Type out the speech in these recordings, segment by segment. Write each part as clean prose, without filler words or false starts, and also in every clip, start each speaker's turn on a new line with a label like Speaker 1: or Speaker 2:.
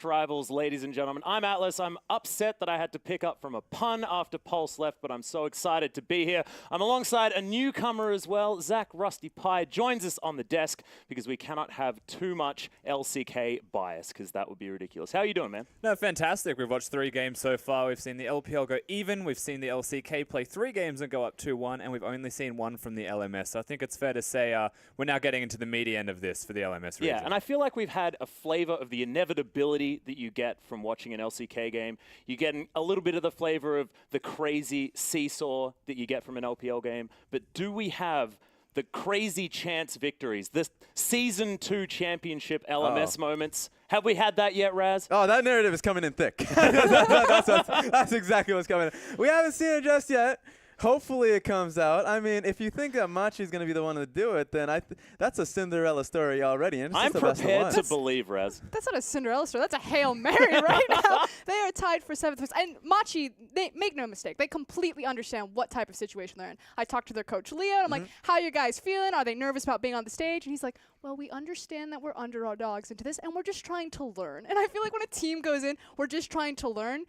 Speaker 1: Rivals, ladies and gentlemen. I'm Atlas. I'm upset that I had to pick up from a pun after Pulse left, but I'm so excited to be here. I'm alongside a newcomer as well. Zach Rusty Pie joins us on the desk because we cannot have too much LCK bias because that would be ridiculous. How are you doing, man?
Speaker 2: No, fantastic. We've watched 3 games so far. We've seen the LPL go even. We've seen the LCK play 3 games and go up 2-1, and we've only seen 1 from the LMS. So I think it's fair to say we're now getting into the meaty end of this for the LMS region.
Speaker 1: Yeah, and I feel like we've had a flavor of the inevitability that you get from watching an LCK game. You get a little bit of the flavor of the crazy seesaw that you get from an LPL game. But do we have the crazy chance victories, the Season 2 championship LMS moments? Have we had that yet, Raz?
Speaker 3: Oh, that narrative is coming in thick. that's exactly what's coming in. We haven't seen it just yet. Hopefully it comes out. I mean, if you think that Machi is going to be the one to do it, then that's a Cinderella story already. And
Speaker 1: I'm prepared to believe, Raz.
Speaker 4: That's not a Cinderella story. That's a Hail Mary right now. They are tied for 7th place. And Machi, they make no mistake. They completely understand what type of situation they're in. I talked to their coach, Leo. I'm like, how are you guys feeling? Are they nervous about being on the stage? And he's like, well, we understand that we're underdogs into this, and we're just trying to learn. And I feel like when a team goes in, we're just trying to learn,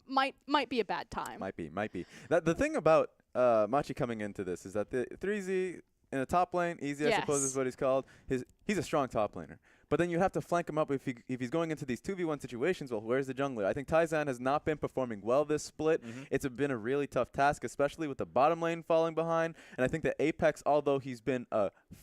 Speaker 4: might be a bad time.
Speaker 3: Might be. The thing about Machi coming into this is that the 3Z in the top lane, Easy, I suppose is what he's called. He's a strong top laner. But then you have to flank him up if he's going into these 2v1 situations. Well, where's the jungler? I think Taizan has not been performing well this split. It's been a really tough task, especially with the bottom lane falling behind. And I think that Apex, although he's been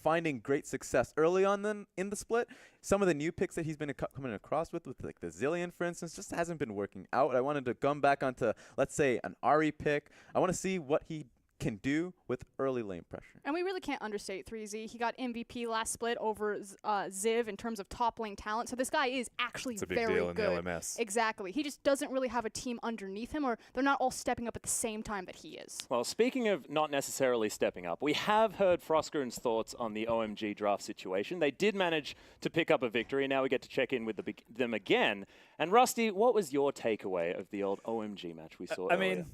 Speaker 3: finding great success early on in the split, some of the new picks that he's been coming across with like the Zillion, for instance, just hasn't been working out. I wanted to come back onto, let's say, an Ari pick. I want to see what he can do with early lane pressure.
Speaker 4: And we really can't understate 3Z. He got MVP last split over Ziv in terms of top lane talent. So this guy is actually very good.
Speaker 2: It's a big deal in the LMS.
Speaker 4: Exactly. He just doesn't really have a team underneath him, or they're not all stepping up at the same time that he is.
Speaker 1: Well, speaking of not necessarily stepping up, we have heard Froskeren's thoughts on the OMG draft situation. They did manage to pick up a victory. Now we get to check in with them again. And Rusty, what was your takeaway of the old OMG match we saw earlier?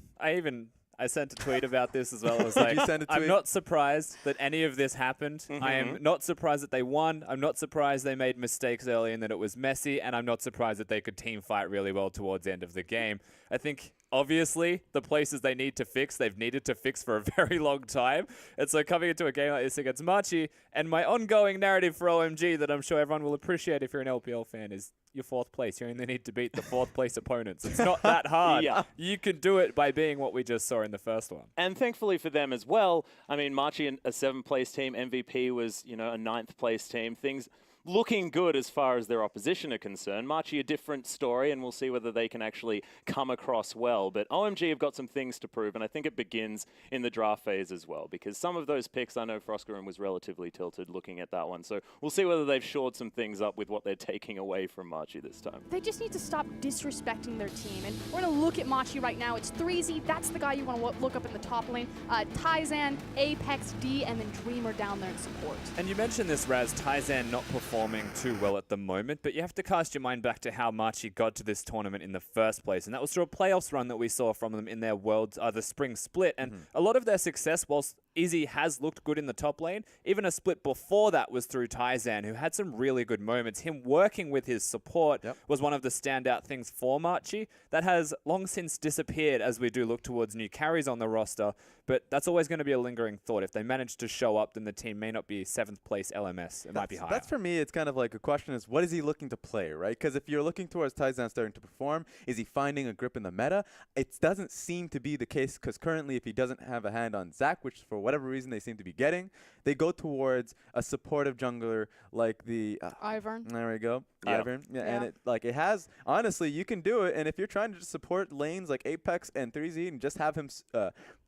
Speaker 2: I sent a tweet about this as well. I was like, I'm not surprised that any of this happened. I am not surprised that they won. I'm not surprised they made mistakes early and that it was messy. And I'm not surprised that they could team fight really well towards the end of the game. I think, obviously, the places they need to fix, they've needed to fix for a very long time. And so coming into a game like this against Machi, and my ongoing narrative for OMG that I'm sure everyone will appreciate if you're an LPL fan is your 4th place. You only need to beat the 4th place opponents. It's not that hard. You can do it by being what we just saw in the first one.
Speaker 1: And thankfully for them as well, I mean, Machi, a 7th place team, MVP was, a 9th place team. Things looking good as far as their opposition are concerned. Machi, a different story, and we'll see whether they can actually come across well. But OMG have got some things to prove, and I think it begins in the draft phase as well, because some of those picks, I know Froskeren was relatively tilted looking at that one. So we'll see whether they've shored some things up with what they're taking away from Machi this time.
Speaker 4: They just need to stop disrespecting their team. And we're going to look at Machi right now. It's 3Z. That's the guy you want to look up in the top lane. Taizan, Apex, D, and then Dreamer down there in support.
Speaker 2: And you mentioned this, Raz, Taizan not performing too well at the moment, but you have to cast your mind back to how Machi got to this tournament in the first place, and that was through a playoffs run that we saw from them in their the spring split, and a lot of their success, whilst Izzy has looked good in the top lane, even a split before that was through Taizan, who had some really good moments. Him working with his support was one of the standout things for Machi. That has long since disappeared as we do look towards new carries on the roster, but that's always going to be a lingering thought. If they manage to show up, then the team may not be 7th place LMS. It might be higher.
Speaker 3: That's for me, it's kind of like a question is, what is he looking to play, right? Because if you're looking towards Taizan starting to perform, is he finding a grip in the meta? It doesn't seem to be the case, because currently if he doesn't have a hand on Zach, which for whatever reason they seem to be getting, they go towards a supportive jungler like the
Speaker 4: Ivern.
Speaker 3: There we go. Ivern. And it has, honestly, you can do it. And if you're trying to just support lanes like Apex and 3Z and just have him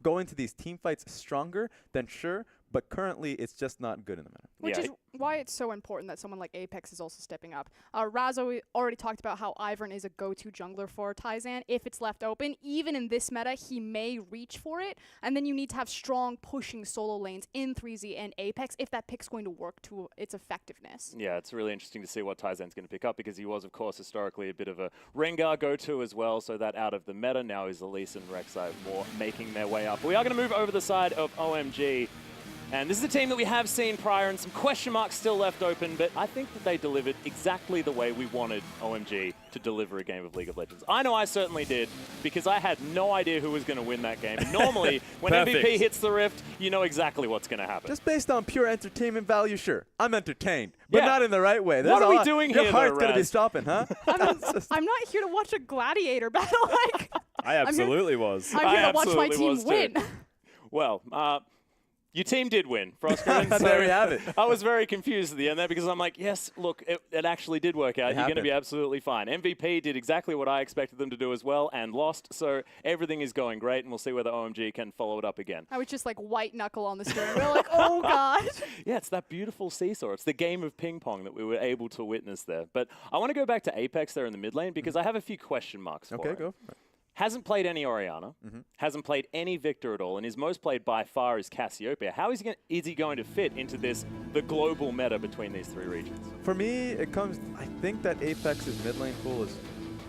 Speaker 3: go into these team fights stronger, then sure. But currently, it's just not good in the meta.
Speaker 4: Which is why it's so important that someone like Apex is also stepping up. Razo already talked about how Ivern is a go-to jungler for Taizan. If it's left open, even in this meta, he may reach for it. And then you need to have strong pushing solo lanes in 3Z and Apex if that pick's going to work to its effectiveness.
Speaker 1: Yeah, it's really interesting to see what Taizan's going to pick up, because he was, of course, historically a bit of a Rengar go-to as well. So that out of the meta now is Elise and Rek'Sai more making their way up. We are going to move over the side of OMG. And this is a team that we have seen prior and some question marks still left open, but I think that they delivered exactly the way we wanted OMG to deliver a game of League of Legends. I know I certainly did, because I had no idea who was going to win that game. And normally, when MVP hits the Rift, you know exactly what's going to happen.
Speaker 3: Just based on pure entertainment value, sure. I'm entertained, but not in the right way.
Speaker 1: What are we doing here,
Speaker 3: Your heart's going to be stopping, huh?
Speaker 4: I'm not here to watch a gladiator battle. Like,
Speaker 2: I absolutely was.
Speaker 4: I'm here to watch my team win.
Speaker 1: Well, your team did win, Frostgreen. So
Speaker 3: there we have it.
Speaker 1: I was very confused at the end there because I'm like, yes, look, it actually did work out. You're going to be absolutely fine. MVP did exactly what I expected them to do as well and lost, so everything is going great, and we'll see whether OMG can follow it up again.
Speaker 4: I was just like white knuckle on the screen. We're like, oh, God.
Speaker 1: Yeah, it's that beautiful seesaw. It's the game of ping pong that we were able to witness there. But I want to go back to Apex there in the mid lane because I have a few question marks for him.
Speaker 3: Okay, go for it.
Speaker 1: Hasn't played any Orianna, hasn't played any Victor at all, and his most played by far is Cassiopeia. How is he going to fit into the global meta between these three regions?
Speaker 3: For me, I think that Apex's mid lane pool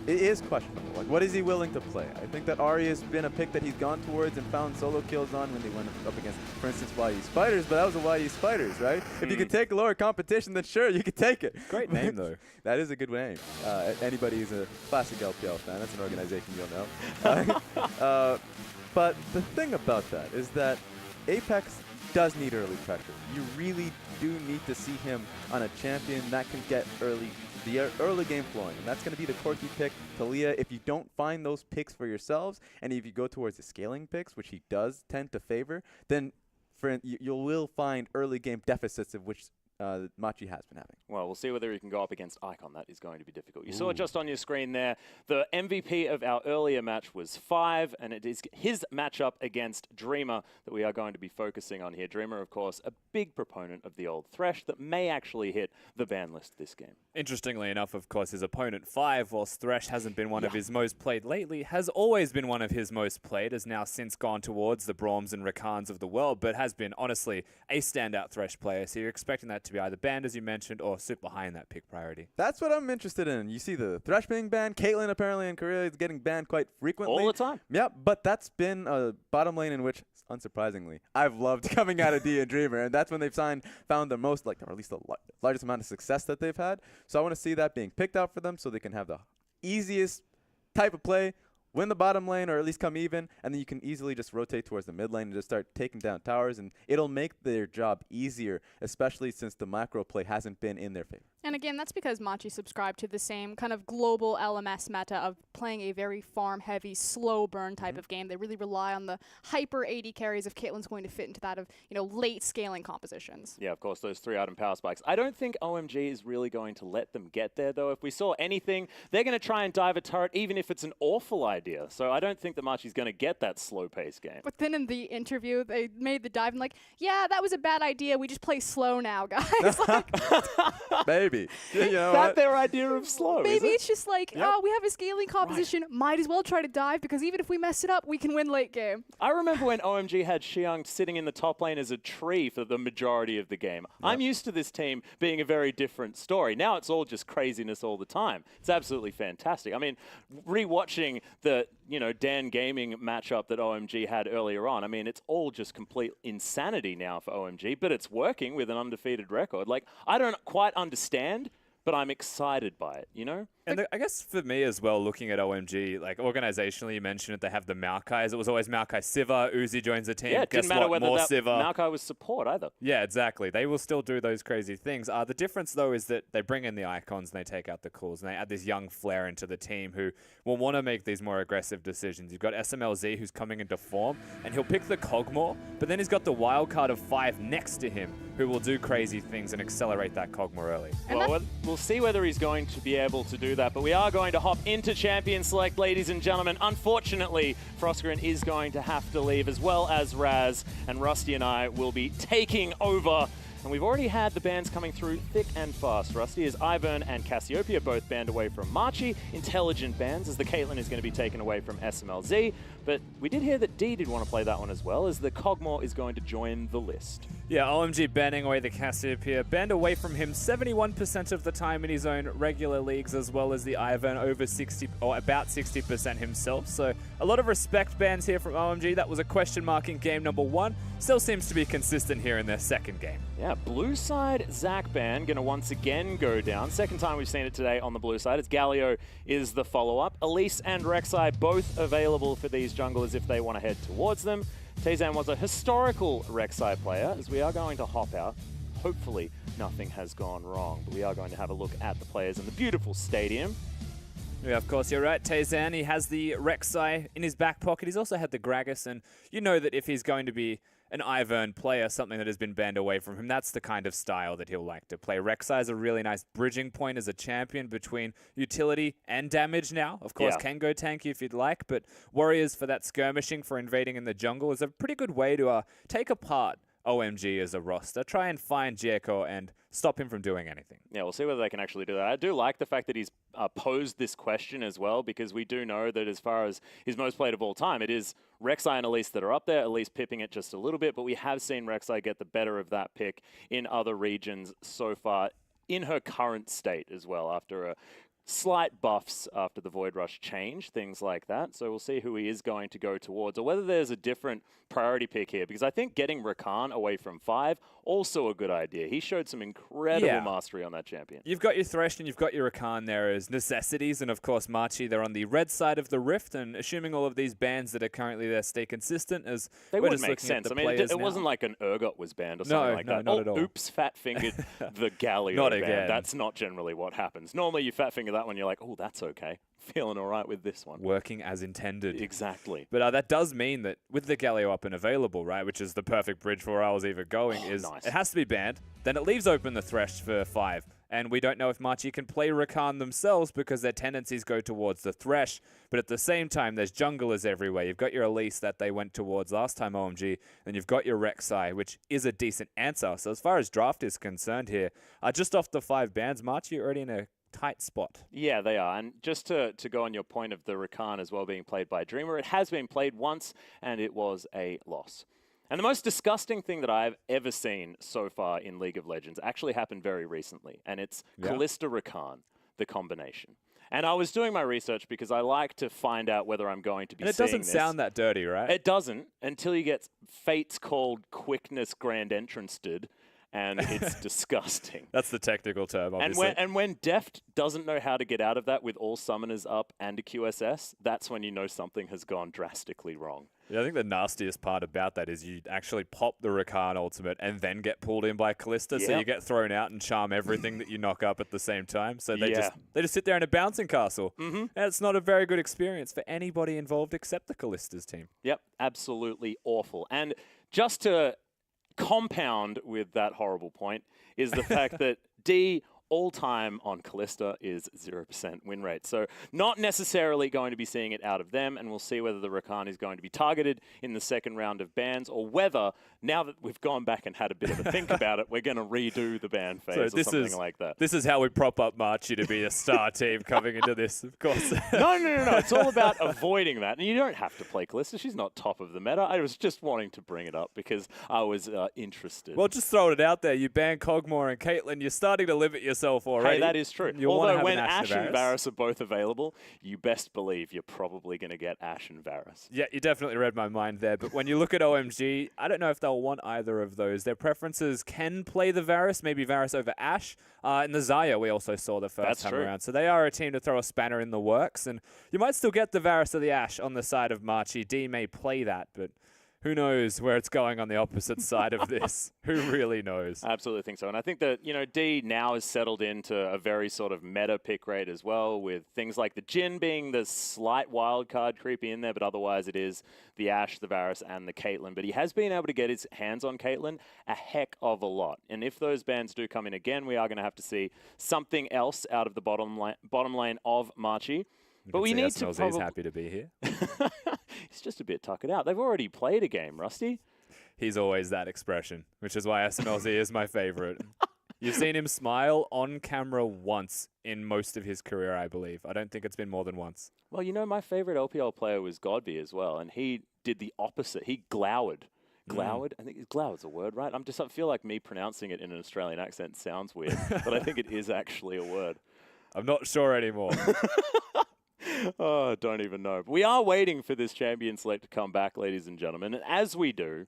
Speaker 3: is questionable. Like, what is he willing to play? I think that Ahri has been a pick that he's gone towards and found solo kills on when they went up against, for instance, YE Spiders, but that was a YE Spiders, right? If you could take lower competition, then sure, you could take it.
Speaker 2: Great name, though.
Speaker 3: That is a good name. Anybody who's a classic LPL fan, that's an organization you'll know. But the thing about that is that Apex does need early pressure. You really do need to see him on a champion that can get the early game flowing, and that's going to be the quirky pick, Talia. If you don't find those picks for yourselves, and if you go towards the scaling picks, which he does tend to favor, then you will find early game deficits of which Machi has been having.
Speaker 1: Well, we'll see whether he can go up against Icon. That is going to be difficult. You saw it just on your screen there. The MVP of our earlier match was 5, and it is his matchup against Dreamer that we are going to be focusing on here. Dreamer, of course, a big proponent of the old Thresh that may actually hit the ban list this game.
Speaker 2: Interestingly enough, of course, his opponent 5, whilst Thresh hasn't been one of his most played lately, has always been one of his most played, has now since gone towards the Broms and Rakans of the world, but has been, honestly, a standout Thresh player, so you're expecting that to be either banned, as you mentioned, or super high in that pick priority.
Speaker 3: That's what I'm interested in. You see the Thresh being banned. Caitlyn apparently in Korea is getting banned quite frequently.
Speaker 1: All the time.
Speaker 3: Yeah, but that's been a bottom lane in which, unsurprisingly, I've loved coming out of D and Dreamer, and that's when they've found the most, or at least the largest amount of success that they've had. So I want to see that being picked out for them so they can have the easiest type of play, win the bottom lane, or at least come even, and then you can easily just rotate towards the mid lane and just start taking down towers, and it'll make their job easier, especially since the macro play hasn't been in their favor.
Speaker 4: And again, that's because Machi subscribed to the same kind of global LMS meta of playing a very farm-heavy, slow burn type of game. They really rely on the hyper AD carries if Caitlyn's going to fit into that of, late scaling compositions.
Speaker 1: Yeah, of course, those 3-item power spikes. I don't think OMG is really going to let them get there, though. If we saw anything, they're going to try and dive a turret, even if it's an awful idea. So I don't think that Machi's going to get that slow-paced game.
Speaker 4: But then in the interview, they made the dive and like, yeah, that was a bad idea. We just play slow now, guys.
Speaker 3: Maybe.
Speaker 1: Is that their idea of slow?
Speaker 4: Maybe it's just like, oh, we have a scaling composition. Right. Might as well try to dive because even if we mess it up, we can win late game.
Speaker 1: I remember when OMG had Xiang sitting in the top lane as a tree for the majority of the game. Yep. I'm used to this team being a very different story. Now it's all just craziness all the time. It's absolutely fantastic. I mean, rewatching the Dan Gaming matchup that OMG had earlier on, I mean, it's all just complete insanity now for OMG, but it's working with an undefeated record. Like, I don't quite understand, but I'm excited by it,
Speaker 2: And I guess for me as well, looking at OMG, like organizationally, you mentioned it, they have the Maokais. It was always Maokai Siva. Uzi joins the team.
Speaker 1: Yeah, it didn't matter whether
Speaker 2: more
Speaker 1: that
Speaker 2: Siva.
Speaker 1: Maokai was support either.
Speaker 2: Yeah, exactly. They will still do those crazy things. The difference, though, is that they bring in the icons and they take out the cools and they add this young flair into the team who will want to make these more aggressive decisions. You've got SMLZ who's coming into form and he'll pick the Cogmore, but then he's got the wild card of 5 next to him who will do crazy things and accelerate that Cogmore early.
Speaker 1: Well, we'll see whether he's going to be able to do that, but we are going to hop into Champion Select, ladies and gentlemen. Unfortunately, Frostgreen is going to have to leave, as well as Raz, and Rusty and I will be taking over And we've already had the bans coming through thick and fast. Rusty, as Ivern and Cassiopeia both banned away from Machi. Intelligent bans, as the Caitlyn is going to be taken away from SMLZ. But we did hear that D did want to play that one as well, as the Cogmore is going to join the list.
Speaker 2: Yeah, OMG banning away the Cassiopeia. Banned away from him 71% of the time in his own regular leagues, as well as the Ivern over 60, or about 60% himself. So a lot of respect bans here from OMG. That was a question mark in game number 1. Still seems to be consistent here in their second game.
Speaker 1: Yeah, blue side Zach ban going to once again go down. Second time we've seen it today on the blue side. It's Galio is the follow-up. Elise and Rek'Sai both available for these junglers if they want to head towards them. Tazan was a historical Rek'Sai player, as we are going to hop out. Hopefully nothing has gone wrong, but we are going to have a look at the players in the beautiful stadium.
Speaker 2: Yeah, of course, you're right. Tazan, he has the Rek'Sai in his back pocket. He's also had the Gragas, and you know that if he's going to be an Ivern player, something that has been banned away from him, that's the kind of style that he'll like to play. Rek'Sai is a really nice bridging point as a champion between utility and damage now. Of course, can go tanky if you'd like, but Warriors for that skirmishing, for invading in the jungle, is a pretty good way to take apart OMG as a roster. Try and find Jericho and stop him from doing anything.
Speaker 1: Yeah, we'll see whether they can actually do that. I do like the fact that he's posed this question as well, because we do know that as far as his most played of all time, it is Rek'Sai and Elise that are up there, Elise pipping it just a little bit, but we have seen Rek'Sai get the better of that pick in other regions so far in her current state as well, after a slight buffs after the Void Rush change, things like that. So we'll see who he is going to go towards, or whether there's a different priority pick here, because I think getting Rakan away from 5, also a good idea. He showed some incredible mastery on that champion.
Speaker 2: You've got your Thresh and you've got your Rakan there as necessities, and of course Machi, they're on the red side of the rift, and assuming all of these bans that are currently there stay consistent, as
Speaker 1: they
Speaker 2: would
Speaker 1: make sense. I mean, it wasn't like an Urgot was banned or something like that.
Speaker 2: Not at all.
Speaker 1: Oops, fat-fingered the Galio
Speaker 2: Not
Speaker 1: ban.
Speaker 2: again.
Speaker 1: That's not generally what happens. Normally you fat-finger that one, you're like, oh, that's okay. Feeling all right with this one.
Speaker 2: Working as intended.
Speaker 1: Exactly.
Speaker 2: But that does mean that with the Galio up and available, right, which is the perfect bridge for where I was even going, is
Speaker 1: nice.
Speaker 2: It has to be banned. Then it leaves open the Thresh for 5. And we don't know if Machi can play Rakan themselves because their tendencies go towards the Thresh. But at the same time, there's junglers everywhere. You've got your Elise that they went towards last time, OMG. And you've got your Rek'Sai, which is a decent answer. So as far as draft is concerned here, just off the 5 bans, Machi already in a tight spot.
Speaker 1: Yeah, they are. And just to go on your point of the Rakan as well being played by Dreamer, it has been played once, and it was a loss. And the most disgusting thing that I've ever seen so far in League of Legends actually happened very recently, and it's Kalista Rakan, the combination. And I was doing my research because I like to find out whether I'm going to be seeing this.
Speaker 2: And it doesn't sound that dirty, right?
Speaker 1: It doesn't, until you get Fate's called Quickness Grand Entrance did, and it's disgusting.
Speaker 2: That's the technical term, obviously.
Speaker 1: And when Deft doesn't know how to get out of that with all summoners up and a QSS, that's when you know something has gone drastically wrong.
Speaker 2: Yeah, I think the nastiest part about that is you actually pop the Rakan ultimate and then get pulled in by Kalista, so you get thrown out and charm everything that you knock up at the same time. So they just sit there in a bouncing castle. And it's not a very good experience for anybody involved except the Kalista's team.
Speaker 1: Yep, absolutely awful. And just to compound with that horrible point is the fact that D all-time on Kalista is 0% win rate. So not necessarily going to be seeing it out of them, and we'll see whether the Rakan is going to be targeted in the second round of bans, or whether, now that we've gone back and had a bit of a think about it, we're going to redo the ban phase or something like that.
Speaker 2: This is how we prop up Machi to be a star team coming into this, of course.
Speaker 1: No. It's all about avoiding that. And you don't have to play Kalista. She's not top of the meta. I was just wanting to bring it up because I was interested.
Speaker 2: Well, just throwing it out there. You ban Cogmore and Caitlyn. You're starting to limit yourself already.
Speaker 1: Hey, that is true. Although when Ashe and Varus are both available, you best believe you're probably going to get Ashe and Varus.
Speaker 2: Yeah, you definitely read my mind there. But when you look at OMG, I don't know if they'll want either of those. Their preferences can play the Varus, maybe Varus over Ashe. And the Xayah we also saw the first time around. So they are a team to throw a spanner in the works. And you might still get the Varus or the Ashe on the side of Machi. D may play that, but who knows where it's going on the opposite side of this? Who really knows?
Speaker 1: I absolutely think so. And I think that, D now has settled into a very sort of meta pick rate as well, with things like the Jhin being the slight wild card creepy in there, but otherwise it is the Ashe, the Varus, and the Caitlyn. But he has been able to get his hands on Caitlyn a heck of a lot. And if those bans do come in again, we are going to have to see something else out of the bottom lane of Machi. But we need to
Speaker 2: probably... He's happy to be here.
Speaker 1: He's just a bit tuckered out. They've already played a game, Rusty.
Speaker 2: he's always that expression, which is why SMLZ is my favorite. You've seen him smile on camera once in most of his career, I believe. I don't think it's been more than once.
Speaker 1: Well, you know, my favorite LPL player was Godby as well, and he did the opposite. He glowered. Glowered? I think glowered's a word, right? I feel like me pronouncing it in an Australian accent sounds weird, but I think it is actually a word.
Speaker 2: I'm not sure anymore.
Speaker 1: Oh, don't even know. But we are waiting for this champion select to come back, ladies and gentlemen. And as we do,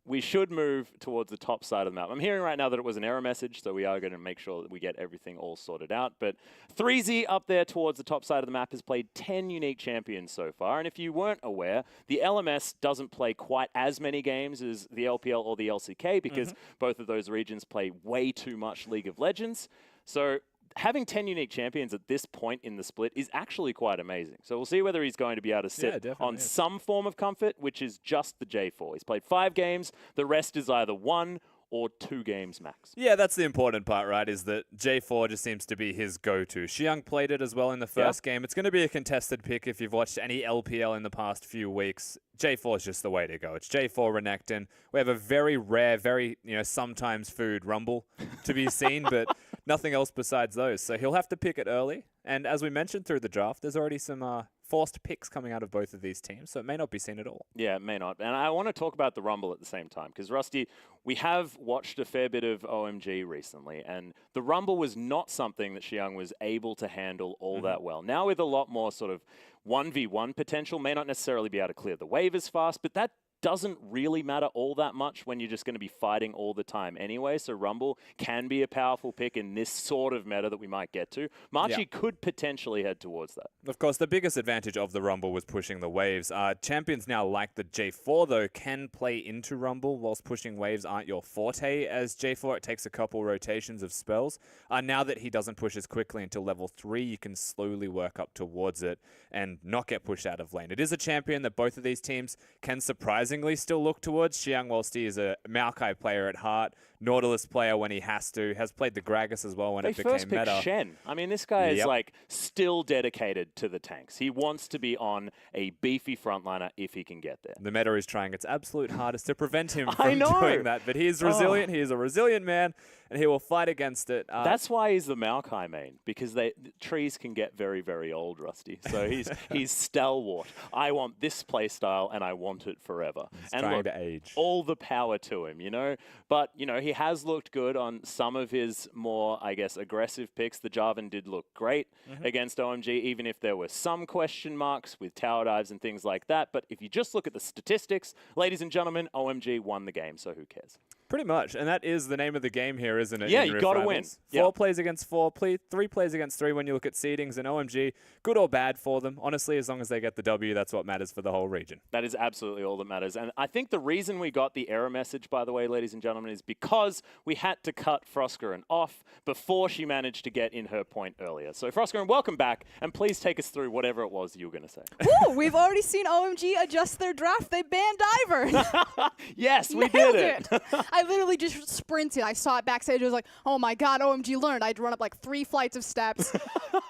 Speaker 1: we should move towards the top side of the map. I'm hearing right now that it was an error message, so we are going to make sure that we get everything all sorted out. But 3Z up there towards the top side of the map has played 10 unique champions so far. And if you weren't aware, the LMS doesn't play quite as many games as the LPL or the LCK because both of those regions play way too much League of Legends. So having 10 unique champions at this point in the split is actually quite amazing. So we'll see whether he's going to be able to sit on some form of comfort, which is just the J4. He's played 5 games. The rest is either 1 or 2 games max.
Speaker 2: Yeah, that's the important part, right, is that J4 just seems to be his go-to. Xiang played it as well in the first game. It's going to be a contested pick if you've watched any LPL in the past few weeks. J4 is just the way to go. It's J4 Renekton. We have a very rare, very, sometimes food Rumble to be seen, but nothing else besides those. So he'll have to pick it early. And as we mentioned through the draft, there's already some forced picks coming out of both of these teams, so it may not be seen at all.
Speaker 1: Yeah, it may not. And I want to talk about the Rumble at the same time, because Rusty, we have watched a fair bit of OMG recently, and the Rumble was not something that Xiang was able to handle all that well. Now with a lot more sort of 1v1 potential, may not necessarily be able to clear the wave as fast, but that doesn't really matter all that much when you're just going to be fighting all the time anyway. So Rumble can be a powerful pick in this sort of meta that we might get to. Machi could potentially head towards that.
Speaker 2: Of course, the biggest advantage of the Rumble was pushing the waves. Champions now like the J4, though, can play into Rumble whilst pushing waves aren't your forte. As J4, it takes a couple rotations of spells. Now that he doesn't push as quickly until level 3, you can slowly work up towards it and not get pushed out of lane. It is a champion that both of these teams can surprisingly still look towards. Xiang, whilst he is a Maokai player at heart, Nautilus player when he has to, has played the Gragas as well when it became meta.
Speaker 1: They first picked Shen. I mean, this guy is like still dedicated to the tanks. He wants to be on a beefy frontliner if he can get there.
Speaker 2: The meta is trying its absolute hardest to prevent him from doing that, but he is resilient. He is a resilient man, and he will fight against it.
Speaker 1: That's why he's the Maokai main, because trees can get very, very old, Rusty. So he's stalwart. I want this play style, and I want it forever.
Speaker 2: He's trying to age.
Speaker 1: All the power to him, But, he has looked good on some of his more, I guess, aggressive picks. The Jarvan did look great against OMG, even if there were some question marks with tower dives and things like that. But if you just look at the statistics, ladies and gentlemen, OMG won the game, so who cares?
Speaker 2: Pretty much, and that is the name of the game here, isn't it?
Speaker 1: Yeah, you got to win.
Speaker 2: 4 plays against 4, 3 plays against 3 when you look at seedings, and OMG, good or bad for them. Honestly, as long as they get the W, that's what matters for the whole region.
Speaker 1: That is absolutely all that matters. And I think the reason we got the error message, by the way, ladies and gentlemen, is because we had to cut Froskerin off before she managed to get in her point earlier. So Froskerin, welcome back, and please take us through whatever it was you were going to say.
Speaker 4: Woo, we've already seen OMG adjust their draft. They banned Ivern.
Speaker 1: Yes, we did it.
Speaker 4: I literally just sprinted. I saw it backstage. I was like, oh my God, OMG learned. I had to run up like 3 flights of steps.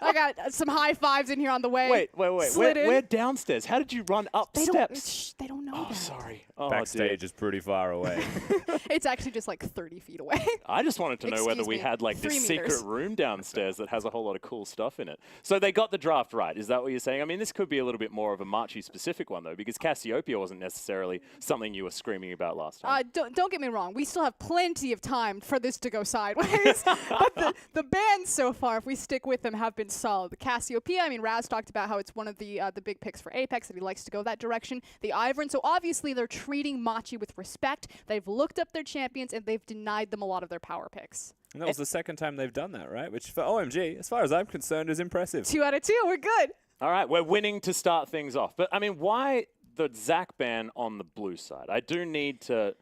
Speaker 4: I got some high fives in here on the way.
Speaker 1: Wait. We're downstairs. How did you run up steps?
Speaker 4: They don't know that.
Speaker 1: Sorry.
Speaker 2: Backstage is pretty far away.
Speaker 4: It's actually just like 30 feet away.
Speaker 1: I just wanted to know whether we had like this secret room downstairs that has a whole lot of cool stuff in it. So they got the draft right. Is that what you're saying? I mean, this could be a little bit more of a Machi specific one though, because Cassiopeia wasn't necessarily something you were screaming about last time.
Speaker 4: Don't get me wrong. We still have plenty of time for this to go sideways. But the bans so far, if we stick with them, have been solid. The Cassiopeia, I mean, Raz talked about how it's one of the big picks for Apex, that he likes to go that direction. The Ivern, so obviously they're treating Machi with respect. They've looked up their champions, and they've denied them a lot of their power picks.
Speaker 2: And that was the second time they've done that, right? Which for OMG, as far as I'm concerned, is impressive.
Speaker 4: 2 out of 2, we're good.
Speaker 1: All right, we're winning to start things off. But, I mean, why the Zach ban on the blue side? I do need to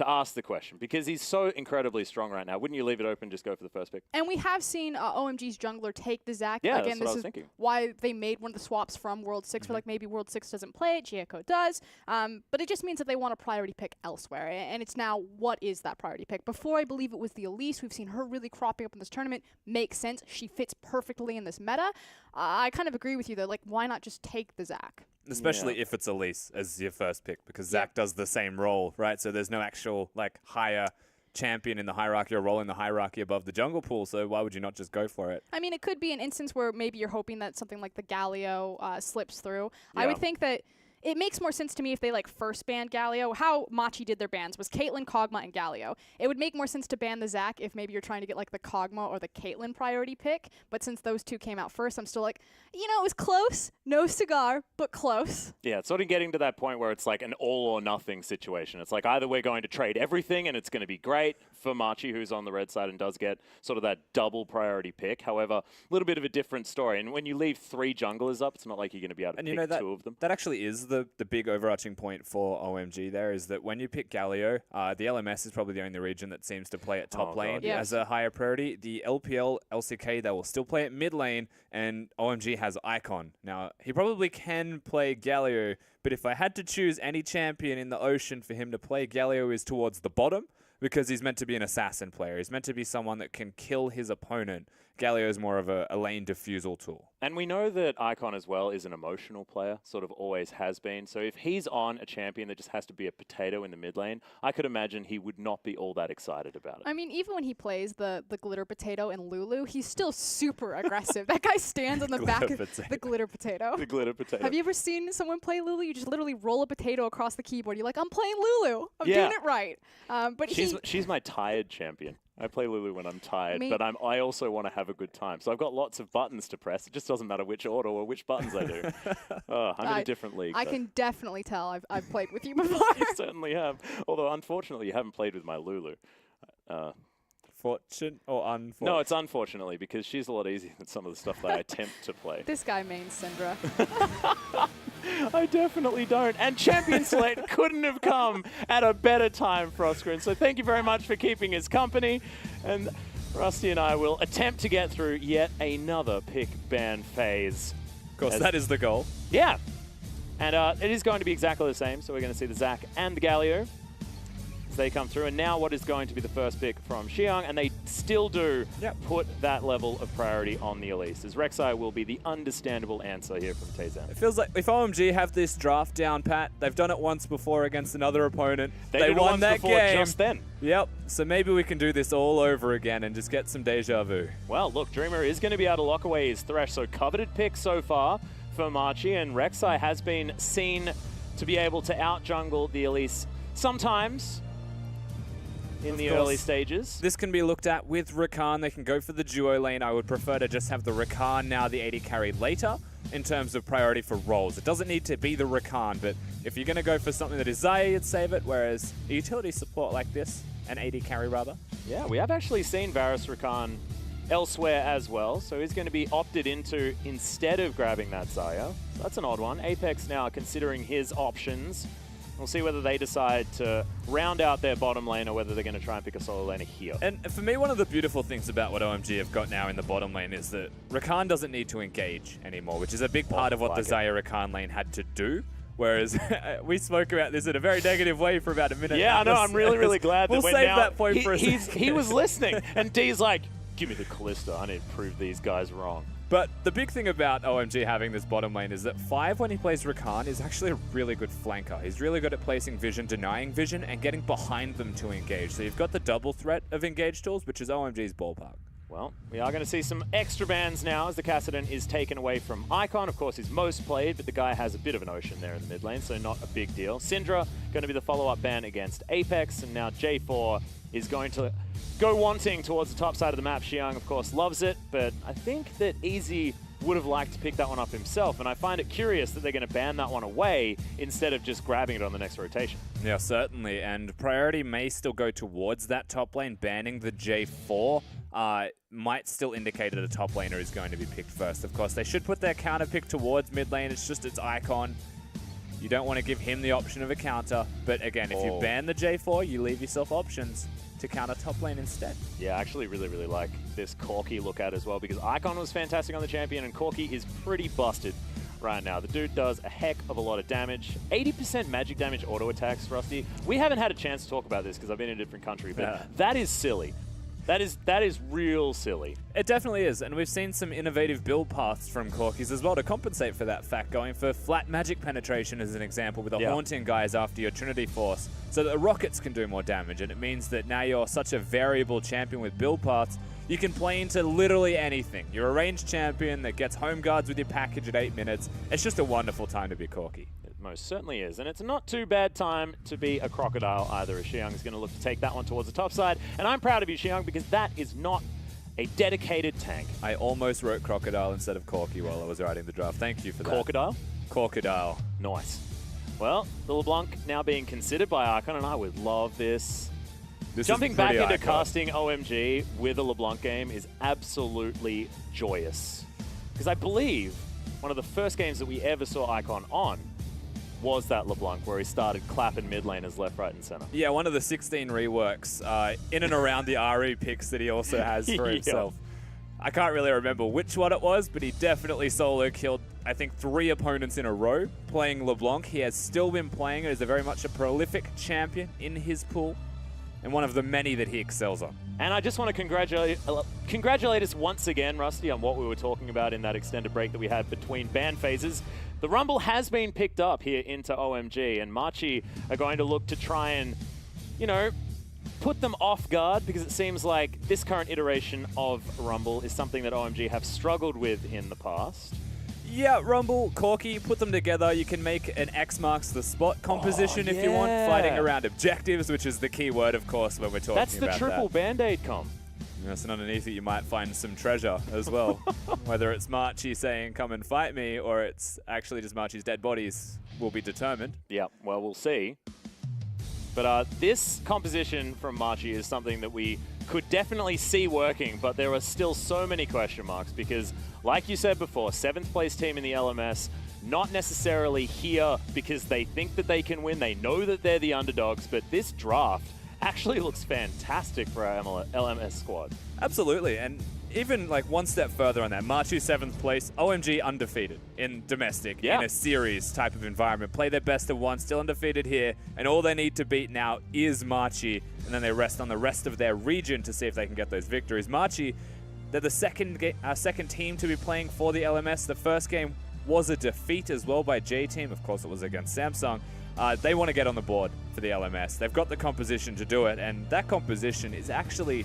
Speaker 1: ask the question, because he's so incredibly strong right now. Wouldn't you leave it open, just go for the first pick?
Speaker 4: And we have seen OMG's jungler take the Zac.
Speaker 1: Yeah,
Speaker 4: again,
Speaker 1: that's what I was
Speaker 4: this is
Speaker 1: thinking.
Speaker 4: why they made one of the swaps from World 6, where like maybe World 6 doesn't play it, Gieko does. But it just means that they want a priority pick elsewhere. And it's now, what is that priority pick? Before, I believe it was the Elise. We've seen her really cropping up in this tournament. Makes sense. She fits perfectly in this meta. I kind of agree with you, though. Like, why not just take the Zac?
Speaker 2: especially if it's Elise as your first pick, because Zach does the same role, right? So there's no actual like higher champion in the hierarchy or role in the hierarchy above the jungle pool, so why would you not just go for it?
Speaker 4: I mean, it could be an instance where maybe you're hoping that something like the Galio slips through. I would think that it makes more sense to me if they like first banned Galio. How Machi did their bans was Caitlyn, Kog'Maw, and Galio. It would make more sense to ban the Zac if maybe you're trying to get like the Kog'Maw or the Caitlyn priority pick. But since those two came out first, I'm still like, you know, it was close. No cigar, but close.
Speaker 1: Yeah, it's sort of getting to that point where it's like an all or nothing situation. It's like either we're going to trade everything and it's going to be great for Machi, who's on the red side and does get sort of that double priority pick. However, a little bit of a different story. And when you leave 3 junglers up, it's not like you're going to be able to pick 2 of them.
Speaker 2: That actually is the big overarching point for OMG there, is that when you pick Galio, the LMS is probably the only region that seems to play at top lane as a higher priority. The LPL, LCK, they will still play at mid lane, and OMG has Icon. Now, he probably can play Galio, but if I had to choose any champion in the ocean for him to play, Galio is towards the bottom, because he's meant to be an assassin player. He's meant to be someone that can kill his opponent. Galio is more of a lane diffusal tool.
Speaker 1: And we know that Icon as well is an emotional player, sort of always has been. So if he's on a champion that just has to be a potato in the mid lane, I could imagine he would not be all that excited about it.
Speaker 4: I mean, even when he plays the glitter potato in Lulu, he's still super aggressive. That guy stands on the back of the glitter potato.
Speaker 1: The glitter potato.
Speaker 4: Have you ever seen someone play Lulu? You just literally roll a potato across the keyboard. You're like, I'm playing Lulu. I'm doing it right. But
Speaker 1: she's my tired champion. I play Lulu when I'm tired, but I also want to have a good time. So I've got lots of buttons to press. It just doesn't matter which order or which buttons I do. I'm in a different league.
Speaker 4: I can definitely tell. I've played with you before.
Speaker 1: You certainly have. Although, unfortunately, you haven't played with my Lulu.
Speaker 2: Fortune or unfortunate?
Speaker 1: No, it's unfortunately, because she's a lot easier than some of the stuff that I attempt to play.
Speaker 4: This guy mains Syndra.
Speaker 1: I definitely don't. And Champion Select couldn't have come at a better time, Frostgrin. So thank you very much for keeping us company. And Rusty and I will attempt to get through yet another pick ban phase.
Speaker 2: Of course, that is the goal.
Speaker 1: Yeah. And it is going to be exactly the same. So we're going to see the Zac and the Galio as they come through. And now what is going to be the first pick from Xiang, and they still do put that level of priority on the Elise, as Rek'Sai will be the understandable answer here from Tayzan.
Speaker 2: It feels like if OMG have this draft down pat, they've done it once before against another opponent. They won that game
Speaker 1: just then.
Speaker 2: Yep, so maybe we can do this all over again and just get some deja vu.
Speaker 1: Well, look, Dreamer is going to be able to lock away his Thresh, so coveted pick so far for Machi, and Rek'Sai has been seen to be able to out-jungle the Elise sometimes in the early stages.
Speaker 2: This can be looked at with Rakan. They can go for the duo lane. I would prefer to just have the Rakan now, the AD carry later, in terms of priority for roles. It doesn't need to be the Rakan, but if you're going to go for something that is Xayah, you'd save it, whereas a utility support like this, an AD carry rather.
Speaker 1: Yeah, we have actually seen Varus Rakan elsewhere as well, so he's going to be opted into instead of grabbing that Xayah. So that's an odd one. Apex now considering his options. We'll see whether they decide to round out their bottom lane or whether they're going to try and pick a solo laner here.
Speaker 2: And for me, one of the beautiful things about what OMG have got now in the bottom lane is that Rakan doesn't need to engage anymore, which is a big part of what the Xayah Rakan lane had to do. Whereas we spoke about this in a very negative way for about a minute.
Speaker 1: Yeah, I know. I'm really, really glad that
Speaker 2: we'll save that point for a second.
Speaker 1: He was listening, and D's like, give me the Kalista. I need to prove these guys wrong.
Speaker 2: But the big thing about OMG having this bottom lane is that 5, when he plays Rakan, is actually a really good flanker. He's really good at placing vision, denying vision, and getting behind them to engage. So you've got the double threat of engage tools, which is OMG's ballpark.
Speaker 1: Well, we are going to see some extra bans now as the Kassadin is taken away from Icon. Of course, he's most played, but the guy has a bit of an ocean there in the mid lane, so not a big deal. Syndra going to be the follow-up ban against Apex, and now J4 is going to go wanting towards the top side of the map. Xiang, of course, loves it, but I think that Easy would have liked to pick that one up himself, and I find it curious that they're going to ban that one away instead of just grabbing it on the next rotation.
Speaker 2: Yeah, certainly, and priority may still go towards that top lane. Banning the J4 might still indicate that a top laner is going to be picked first. Of course, they should put their counter pick towards mid lane. It's just its Icon. You don't want to give him the option of a counter, but again, if you ban the J4, you leave yourself options to counter top lane instead. Yeah,
Speaker 1: I actually really, really like this Corki look at as well, because Icon was fantastic on the champion, and Corki is pretty busted right now. The dude does a heck of a lot of damage. 80% magic damage auto attacks, Rusty. We haven't had a chance to talk about this because I've been in a different country, but that is silly. That is real silly.
Speaker 2: It definitely is, and we've seen some innovative build paths from Corkies as well to compensate for that fact, going for flat magic penetration as an example with the haunting guys after your Trinity Force, so that the rockets can do more damage, and it means that now you're such a variable champion with build paths, you can play into literally anything. You're a ranged champion that gets home guards with your package at 8 minutes. It's just a wonderful time to be Corki.
Speaker 1: It most certainly is, and it's not too bad time to be a crocodile either, as Xiang is going to look to take that one towards the top side, and I'm proud of you, Xiang, because that is not a dedicated tank.
Speaker 2: I almost wrote crocodile instead of Corki while I was writing the draft. Thank you for that.
Speaker 1: Crocodile?
Speaker 2: Crocodile.
Speaker 1: Nice. Well, the LeBlanc now being considered by Archon, and I would love this. Jumping back into casting OMG with a LeBlanc game is absolutely joyous. Because I believe one of the first games that we ever saw Icon on was that LeBlanc, where he started clapping mid laners left, right, and center.
Speaker 2: Yeah, one of the 16 reworks in and around the RE picks that he also has for himself. I can't really remember which one it was, but he definitely solo killed, I think, 3 opponents in a row playing LeBlanc. He has still been playing it as very much a prolific champion in his pool, and one of the many that he excels on.
Speaker 1: And I just want to congratulate us once again, Rusty, on what we were talking about in that extended break that we had between ban phases. The Rumble has been picked up here into OMG, and Machi are going to look to try and, you know, put them off guard, because it seems like this current iteration of Rumble is something that OMG have struggled with in the past.
Speaker 2: Yeah, Rumble, Corki, put them together. You can make an X marks the spot composition if you want, fighting around objectives, which is the key word, of course, when we're talking about that.
Speaker 1: That's the triple Band-Aid comp.
Speaker 2: Yes, and underneath it you might find some treasure as well. Whether it's Machi saying, come and fight me, or it's actually just Machi's dead bodies will be determined.
Speaker 1: Yeah, well, we'll see. But this composition from Machi is something that we could definitely see working, but there are still so many question marks because, like you said before, 7th place team in the LMS, not necessarily here because they think that they can win. They know that they're the underdogs, but this draft actually looks fantastic for our LMS squad.
Speaker 2: Absolutely, and even like one step further on that, Machi 7th place, OMG undefeated in domestic, in a series type of environment. Play their best of one, still undefeated here, and all they need to beat now is Machi, and then they rest on the rest of their region to see if they can get those victories. Machi, they're the second team to be playing for the LMS. The first game was a defeat as well by J-Team. Of course, it was against Samsung. They want to get on the board for the LMS. They've got the composition to do it, and that composition is actually